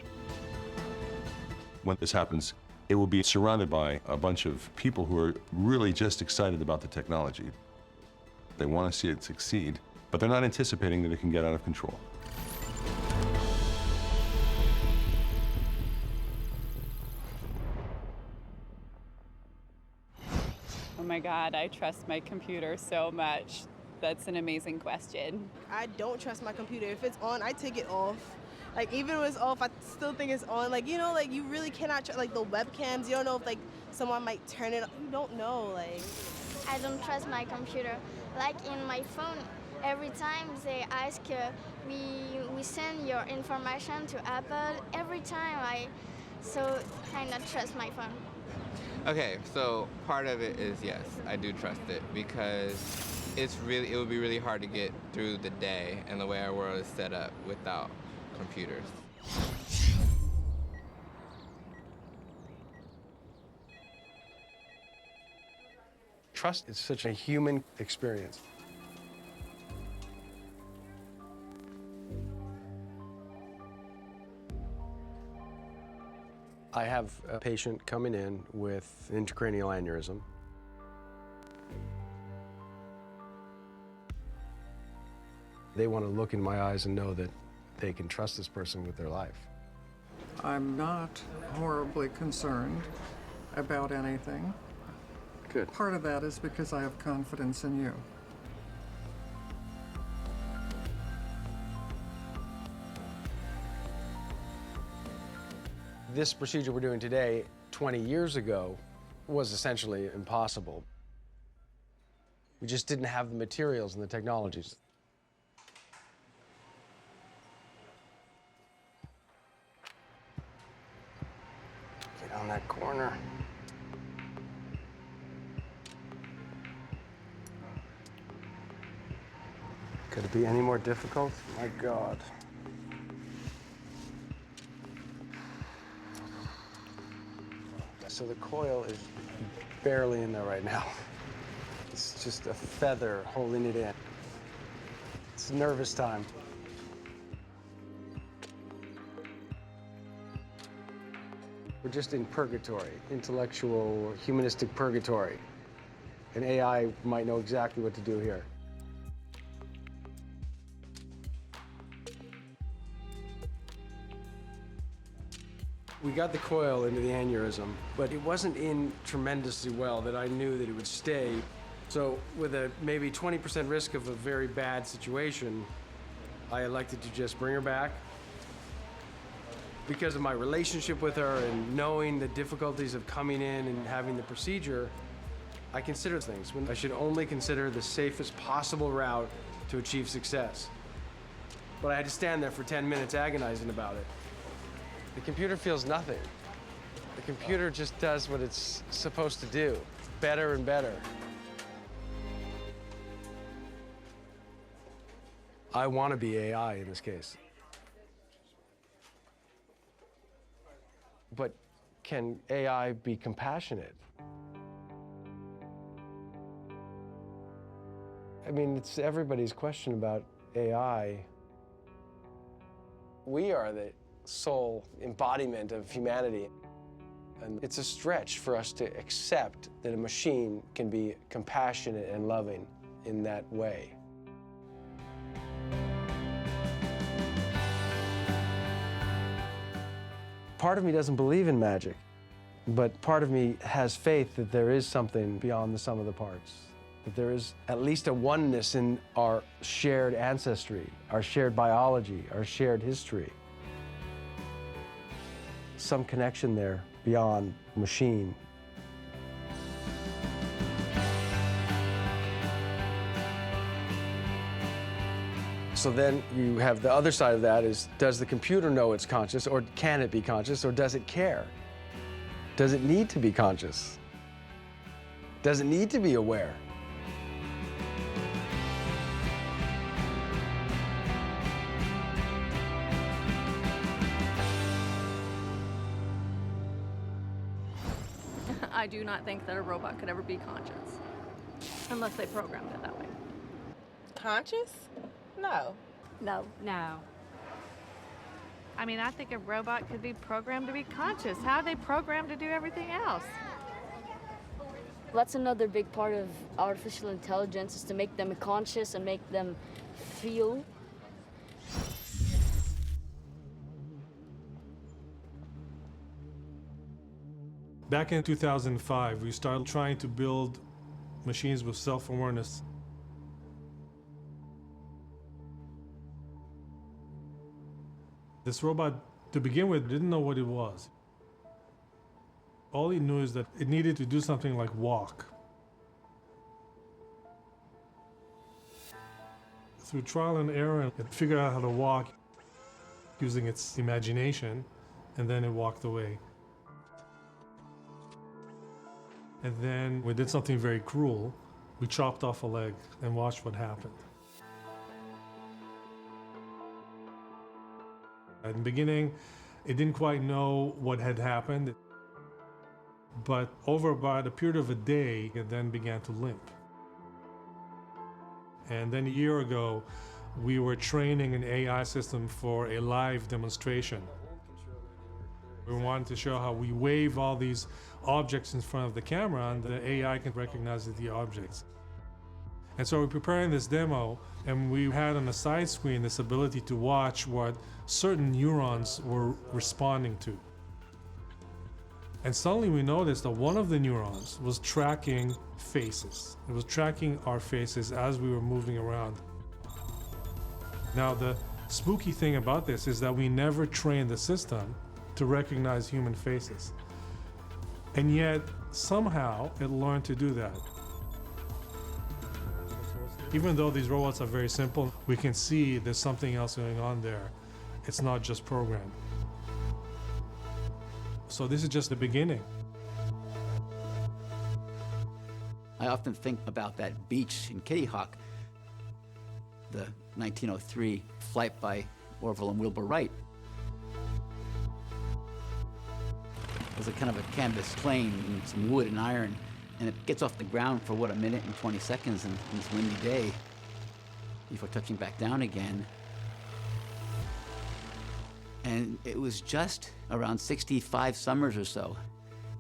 When this happens, it will be surrounded by a bunch of people who are really just excited about the technology. They want to see it succeed, but they're not anticipating that it can get out of control. Oh my God, I trust my computer so much. That's an amazing question. I don't trust my computer. If it's on, I take it off. Like, even when it's off, I still think it's on. Like, you know, like, you really cannot, like, the webcams, you don't know if, like, someone might turn it on. You don't know, like. I don't trust my computer. Like, in my phone, every time they ask, we send your information to Apple. Every time I not trust my phone. Okay, so part of it is yes, I do trust it because it would be really hard to get through the day and the way our world is set up without computers. Trust is such a human experience. I have a patient coming in with intracranial aneurysm. They want to look in my eyes and know that they can trust this person with their life. I'm not horribly concerned about anything. Good. Part of that is because I have confidence in you. This procedure we're doing today, 20 years ago, was essentially impossible. We just didn't have the materials and the technologies. Get on that corner. Could it be any more difficult? My God. So the coil is barely in there right now. It's just a feather holding it in. It's nervous time. We're just in purgatory, intellectual, humanistic purgatory. And AI might know exactly what to do here. We got the coil into the aneurysm, but it wasn't in tremendously well that I knew that it would stay. So with a maybe 20% risk of a very bad situation, I elected to just bring her back. Because of my relationship with her and knowing the difficulties of coming in and having the procedure, I consider things when I should only consider the safest possible route to achieve success. But I had to stand there for 10 minutes agonizing about it. The computer feels nothing. The computer just does what it's supposed to do. better and better. I want to be AI in this case. But can AI be compassionate? I mean, it's everybody's question about AI. We are the sole embodiment of humanity. And it's a stretch for us to accept that a machine can be compassionate and loving in that way. Part of me doesn't believe in magic, but part of me has faith that there is something beyond the sum of the parts, that there is at least a oneness in our shared ancestry, our shared biology, our shared history. Some connection there beyond machine. So then you have the other side of that is, does the computer know it's conscious, or can it be conscious, or does it care? Does it need to be conscious? Does it need to be aware? I do not think that a robot could ever be conscious, unless they programmed it that way. Conscious? No. No. No. I mean, I think a robot could be programmed to be conscious. How are they programmed to do everything else? That's another big part of artificial intelligence, is to make them conscious and make them feel. Back in 2005, we started trying to build machines with self-awareness. This robot, to begin with, didn't know what it was. All he knew is that it needed to do something like walk. Through trial and error, it figured out how to walk using its imagination, and then it walked away. And then we did something very cruel. We chopped off a leg and watched what happened. At the beginning, it didn't quite know what had happened, but over about a period of a day, it then began to limp. And then a year ago, we were training an AI system for a live demonstration. We wanted to show how we wave all these objects in front of the camera and the AI can recognize the objects. And so we're preparing this demo, and we had on the side screen this ability to watch what certain neurons were responding to. And suddenly we noticed that one of the neurons was tracking faces. It was tracking our faces as we were moving around. Now, the spooky thing about this is that we never trained the system to recognize human faces. And yet, somehow, it learned to do that. Even though these robots are very simple, we can see there's something else going on there. It's not just programmed. So this is just the beginning. I often think about that beach in Kitty Hawk, the 1903 flight by Orville and Wilbur Wright. It was a kind of a canvas plane and some wood and iron, and it gets off the ground for, what, a minute and 20 seconds in this windy day before touching back down again. And it was just around 65 summers or so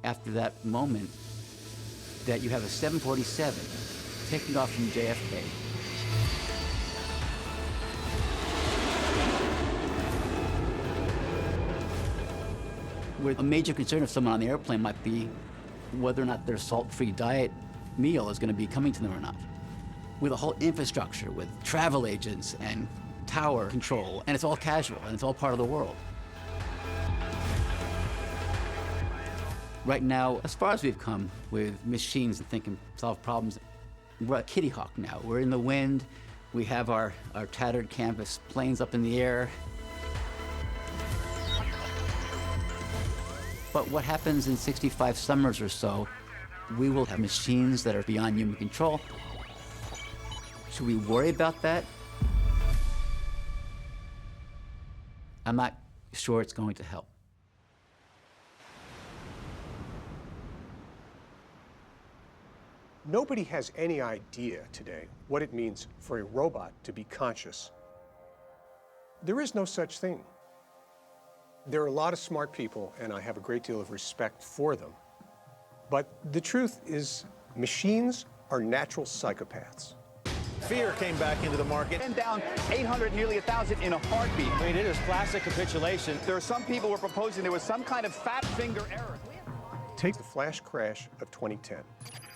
after that moment that you have a 747 taking off from JFK. Where a major concern of someone on the airplane might be whether or not their salt-free diet meal is going to be coming to them or not. With a whole infrastructure, with travel agents and tower control, and it's all casual, and it's all part of the world. Right now, as far as we've come with machines that think and solve problems, we're at Kitty Hawk now. We're in the wind, we have our tattered canvas planes up in the air. But what happens in 65 summers or so We will have machines that are beyond human control. Should we worry about that? I'm not sure it's going to help. Nobody has any idea today what it means for a robot to be conscious. There is no such thing. There are a lot of smart people, and I have a great deal of respect for them. But the truth is, machines are natural psychopaths. Fear came back into the market. And down 800, nearly 1,000 in a heartbeat. I mean, it is classic capitulation. There are some people who are proposing there was some kind of fat finger error. Take the flash crash of 2010.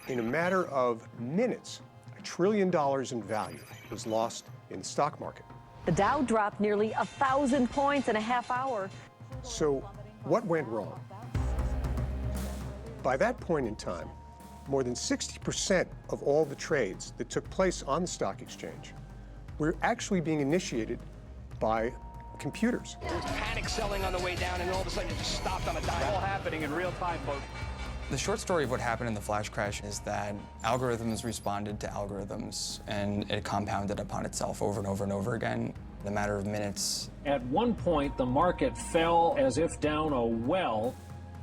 In a matter of minutes, $1 trillion in value was lost in the stock market. The Dow dropped nearly 1,000 points in a half hour. So what went wrong? By that point in time, more than 60% of all the trades that took place on the stock exchange were actually being initiated by computers. There was panic selling on the way down, and all of a sudden it just stopped on a dime. All happening in real time, folks. The short story of what happened in the flash crash is that algorithms responded to algorithms, and it compounded upon itself over and over and over again in a matter of minutes. At one point, the market fell as if down a well.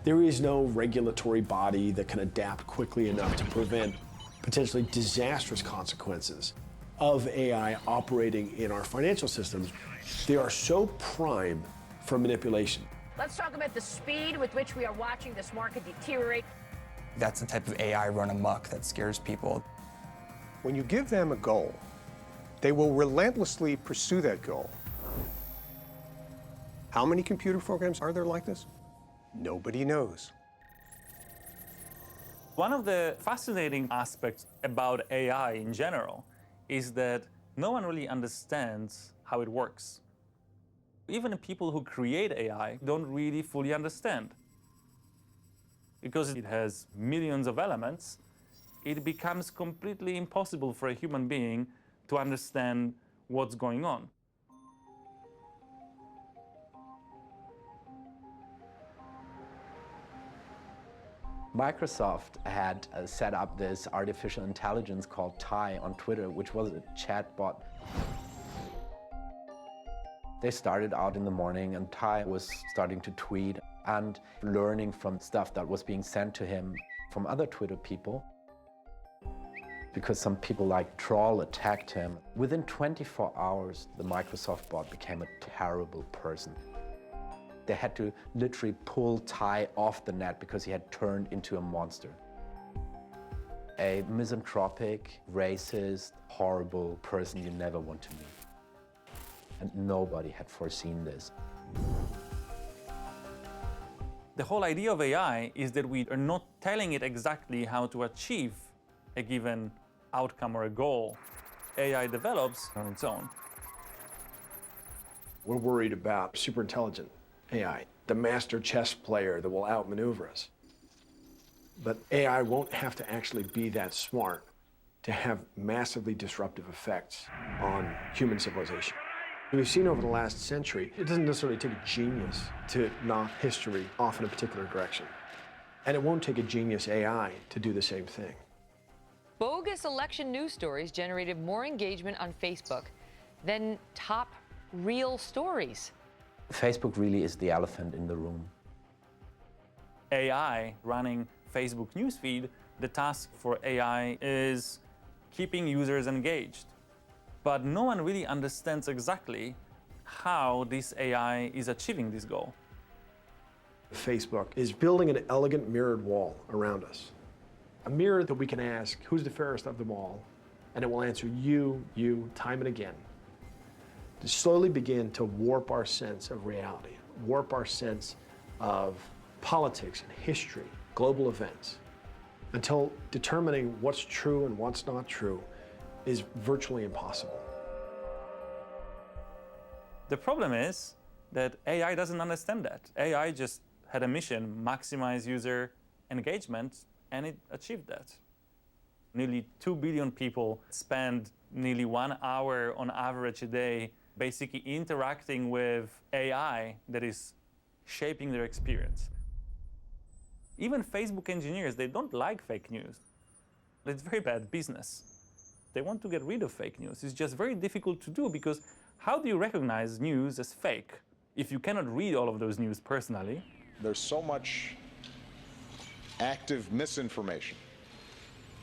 There is no regulatory body that can adapt quickly enough to prevent potentially disastrous consequences of AI operating in our financial systems. They are so prime for manipulation. Let's talk about the speed with which we are watching this market deteriorate. That's the type of AI run amok that scares people. When you give them a goal, they will relentlessly pursue that goal. How many computer programs are there like this? Nobody knows. One of the fascinating aspects about AI in general is that no one really understands how it works. Even the people who create AI don't really fully understand. Because it has millions of elements, it becomes completely impossible for a human being to understand what's going on. Microsoft had set up this artificial intelligence called Ty on Twitter, which was a chatbot. They started out in the morning, and Ty was starting to tweet and learning from stuff that was being sent to him from other Twitter people. Because some people like Troll attacked him. Within 24 hours, the Microsoft bot became a terrible person. They had to literally pull Ty off the net because he had turned into a monster. A misanthropic, racist, horrible person you never want to meet. And nobody had foreseen this. The whole idea of AI is that we are not telling it exactly how to achieve a given outcome or a goal. AI develops on its own. We're worried about superintelligent AI, the master chess player that will outmaneuver us. But AI won't have to actually be that smart to have massively disruptive effects on human civilization. We've seen over the last century, it doesn't necessarily take a genius to knock history off in a particular direction. And it won't take a genius AI to do the same thing. Bogus election news stories generated more engagement on Facebook than top real stories. Facebook really is the elephant in the room. AI running Facebook newsfeed, the task for AI is keeping users engaged. But no one really understands exactly how this AI is achieving this goal. Facebook is building an elegant mirrored wall around us. A mirror that we can ask, who's the fairest of them all? And it will answer you, time and again. To slowly begin to warp our sense of reality, warp our sense of politics and history, global events, until determining what's true and what's not true is virtually impossible. The problem is that AI doesn't understand that. AI just had a mission, maximize user engagement, and it achieved that. Nearly 2 billion people spend nearly 1 hour on average a day basically interacting with AI that is shaping their experience. Even Facebook engineers, they don't like fake news. It's very bad business. They want to get rid of fake news. It's just very difficult to do because how do you recognize news as fake if you cannot read all of those news personally? There's so much active misinformation,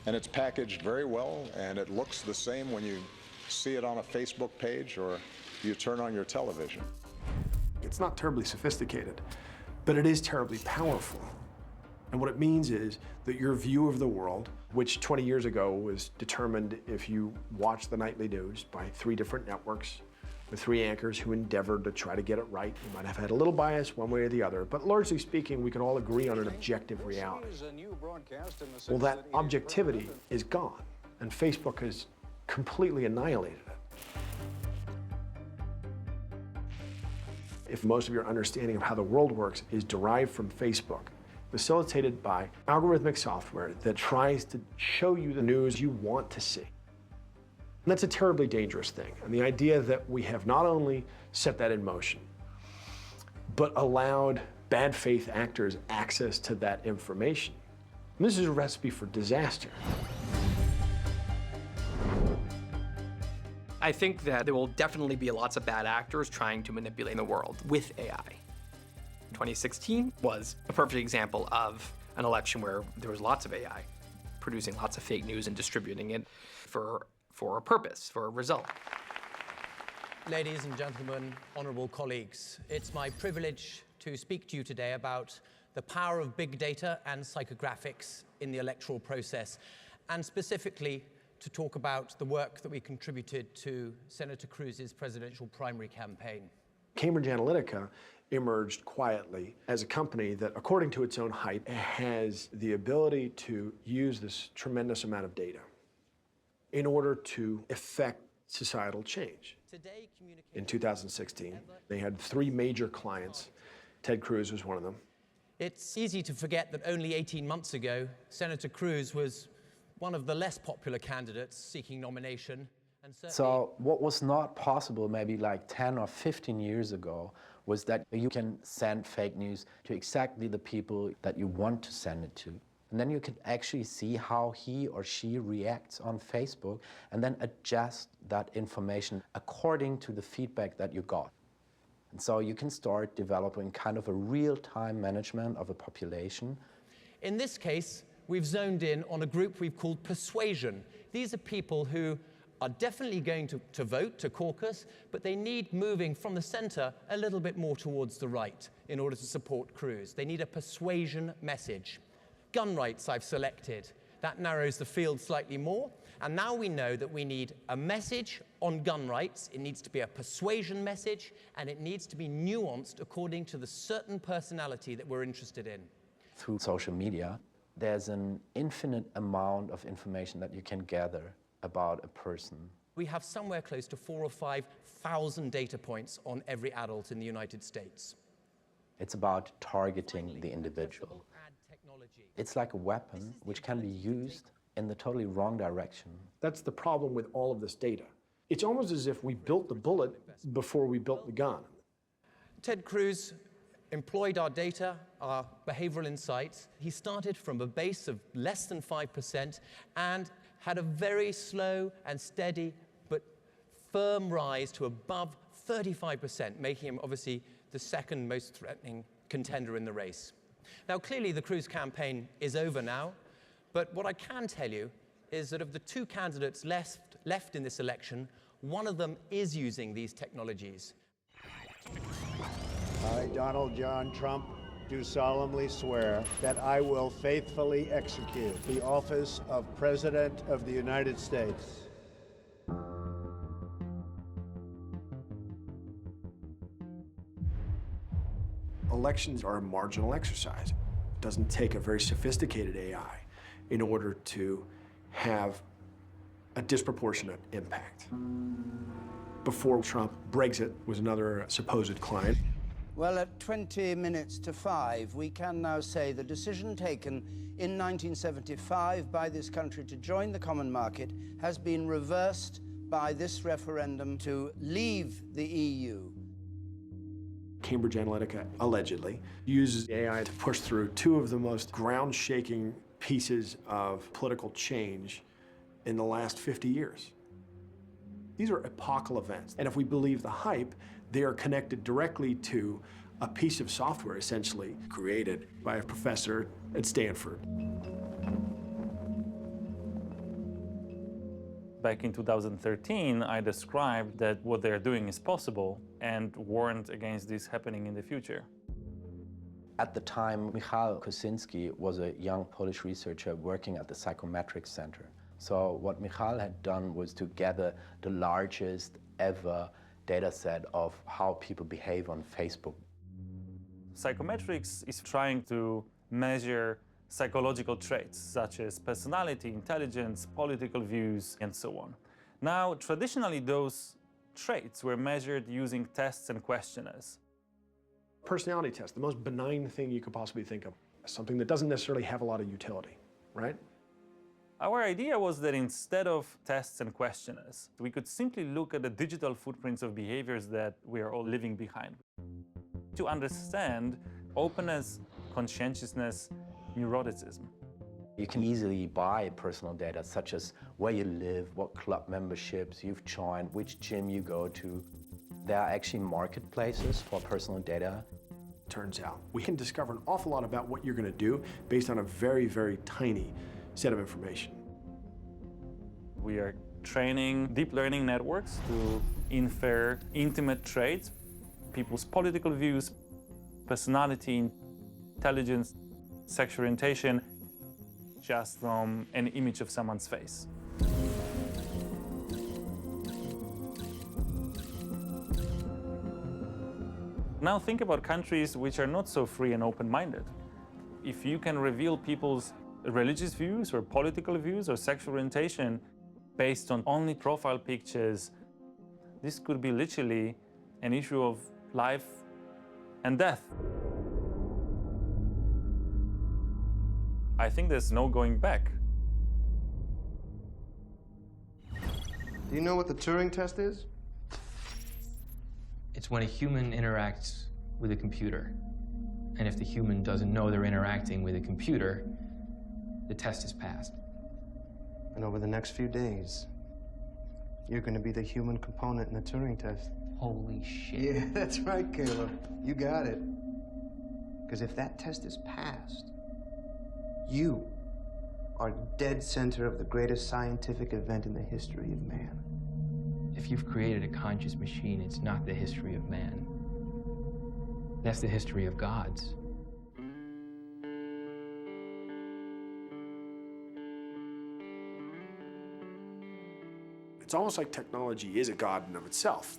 and it's packaged very well, and it looks the same when you see it on a Facebook page or you turn on your television. It's not terribly sophisticated, but it is terribly powerful. And what it means is that your view of the world, which 20 years ago was determined if you watched the nightly news by 3 different networks with 3 anchors who endeavored to try to get it right. You might have had a little bias one way or the other, but largely speaking, we can all agree on an objective reality. Well, that objectivity is gone, and Facebook has completely annihilated it. If most of your understanding of how the world works is derived from Facebook, facilitated by algorithmic software that tries to show you the news you want to see. And that's a terribly dangerous thing. And the idea that we have not only set that in motion, but allowed bad faith actors access to that information. And this is a recipe for disaster. I think that there will definitely be lots of bad actors trying to manipulate the world with AI. 2016 was a perfect example of an election where there was lots of AI producing lots of fake news and distributing it for a purpose, for a result. Ladies and gentlemen, honorable colleagues, it's my privilege to speak to you today about the power of big data and psychographics in the electoral process, and specifically to talk about the work that we contributed to Senator Cruz's presidential primary campaign. Cambridge Analytica emerged quietly as a company that, according to its own hype, has the ability to use this tremendous amount of data in order to effect societal change. In 2016, they had 3 major clients. Ted Cruz was one of them. It's easy to forget that only 18 months ago, Senator Cruz was one of the less popular candidates seeking nomination. So what was not possible maybe like 10 or 15 years ago was that you can send fake news to exactly the people that you want to send it to. And then you can actually see how he or she reacts on Facebook and then adjust that information according to the feedback that you got. And so you can start developing kind of a real-time management of a population. In this case, we've zoned in on a group we've called persuasion. These are people who are definitely going to vote, to caucus, but they need moving from the center a little bit more towards the right in order to support Cruz. They need a persuasion message. Gun rights I've selected. That narrows the field slightly more. And now we know that we need a message on gun rights. It needs to be a persuasion message, and it needs to be nuanced according to the certain personality that we're interested in. Through social media, there's an infinite amount of information that you can gather about a person. We have somewhere close to 4,000 or 5,000 data points on every adult in the United States. It's about targeting the individual. It's like a weapon which can be used in the totally wrong direction. That's the problem with all of this data. It's almost as if we built the bullet before we built the gun. Ted Cruz employed our data, our behavioral insights. He started from a base of less than 5% and had a very slow and steady but firm rise to above 35%, making him obviously the second most threatening contender in the race. Now, clearly the Cruz campaign is over now, but what I can tell you is that of the 2 candidates left in this election, one of them is using these technologies. I, Donald John Trump, do solemnly swear that I will faithfully execute the office of President of the United States. Elections are a marginal exercise. It doesn't take a very sophisticated AI in order to have a disproportionate impact. Before Trump, Brexit was another supposed client. Well, at 20 minutes to 5, we can now say the decision taken in 1975 by this country to join the common market has been reversed by this referendum to leave the EU. Cambridge Analytica, allegedly, uses AI to push through two of the most ground-shaking pieces of political change in the last 50 years. These are epochal events, and if we believe the hype, they are connected directly to a piece of software, essentially, created by a professor at Stanford. Back in 2013, I described that what they're doing is possible and warned against this happening in the future. At the time, Michał Kosinski was a young Polish researcher working at the Psychometrics Center. So what Michał had done was to gather the largest ever data set of how people behave on Facebook. Psychometrics is trying to measure psychological traits such as personality, intelligence, political views, and so on. Now, traditionally, those traits were measured using tests and questionnaires. Personality test, the most benign thing you could possibly think of. Something that doesn't necessarily have a lot of utility, right? Our idea was that instead of tests and questionnaires, we could simply look at the digital footprints of behaviors that we are all living behind. To understand openness, conscientiousness, neuroticism. You can easily buy personal data such as where you live, what club memberships you've joined, which gym you go to. There are actually marketplaces for personal data. Turns out we can discover an awful lot about what you're going to do based on a very, very tiny set of information. We are training deep learning networks to infer intimate traits, people's political views, personality, intelligence, sexual orientation, just from an image of someone's face. Now think about countries which are not so free and open-minded. If you can reveal people's religious views or political views or sexual orientation based on only profile pictures, this could be literally an issue of life and death. I think there's no going back. Do you know what the Turing test is? It's when a human interacts with a computer. And if the human doesn't know they're interacting with a computer, the test is passed. And over the next few days, you're going to be the human component in the Turing test. Holy shit. Yeah, that's right, Caleb. You got it. Because if that test is passed, you are dead center of the greatest scientific event in the history of man. If you've created a conscious machine, it's not the history of man. That's the history of gods. It's almost like technology is a god in of itself.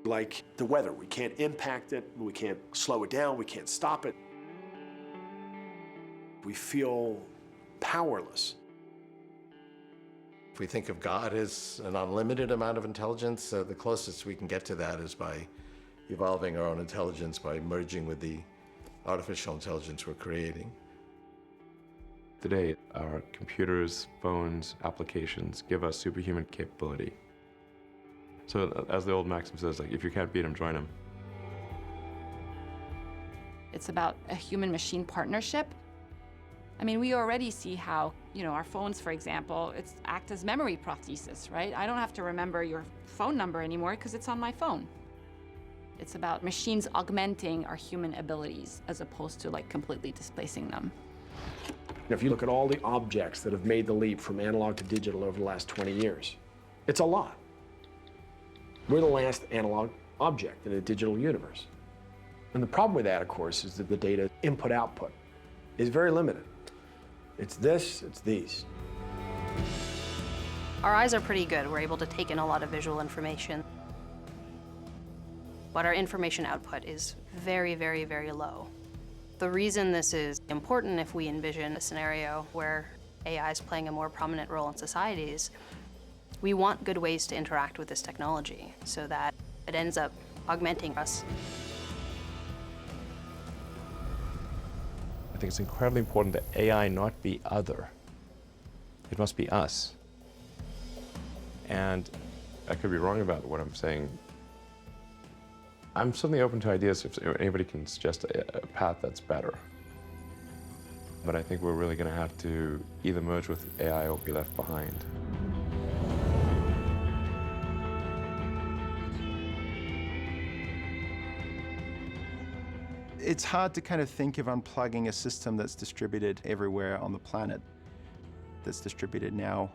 Like the weather, we can't impact it, we can't slow it down, we can't stop it. We feel powerless. If we think of God as an unlimited amount of intelligence, the closest we can get to that is by evolving our own intelligence, by merging with the artificial intelligence we're creating. Today, our computers, phones, applications give us superhuman capability. So as the old maxim says, like, if you can't beat them, join them. It's about a human-machine partnership. I mean, we already see how, our phones, for example, act as memory prosthesis, right? I don't have to remember your phone number anymore because it's on my phone. It's about machines augmenting our human abilities as opposed to completely displacing them. If you look at all the objects that have made the leap from analog to digital over the last 20 years, it's a lot. We're the last analog object in a digital universe. And the problem with that, of course, is that the data input-output is very limited. It's this, it's these. Our eyes are pretty good. We're able to take in a lot of visual information. But our information output is very, very, very low. The reason this is important if we envision a scenario where AI is playing a more prominent role in society is we want good ways to interact with this technology so that it ends up augmenting us. I think it's incredibly important that AI not be other. It must be us. And I could be wrong about what I'm saying. I'm certainly open to ideas if anybody can suggest a path that's better. But I think we're really going to have to either merge with AI or be left behind. It's hard to kind of think of unplugging a system that's distributed everywhere on the planet, that's distributed now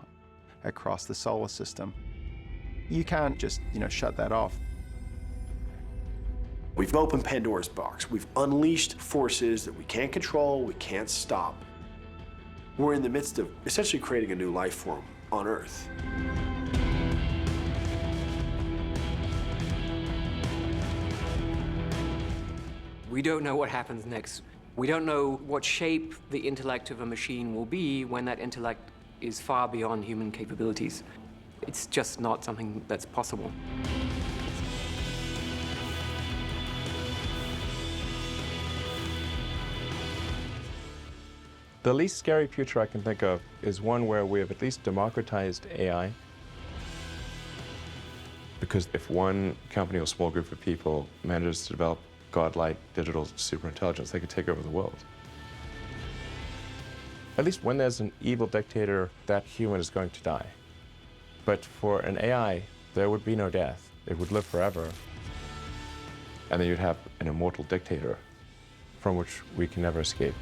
across the solar system. You can't just, shut that off. We've opened Pandora's box. We've unleashed forces that we can't control, we can't stop. We're in the midst of essentially creating a new life form on Earth. We don't know what happens next. We don't know what shape the intellect of a machine will be when that intellect is far beyond human capabilities. It's just not something that's possible. The least scary future I can think of is one where we have at least democratized AI. Because if one company or small group of people manages to develop godlike digital superintelligence, they could take over the world. At least when there's an evil dictator, that human is going to die. But for an AI, there would be no death. It would live forever. And then you'd have an immortal dictator from which we can never escape.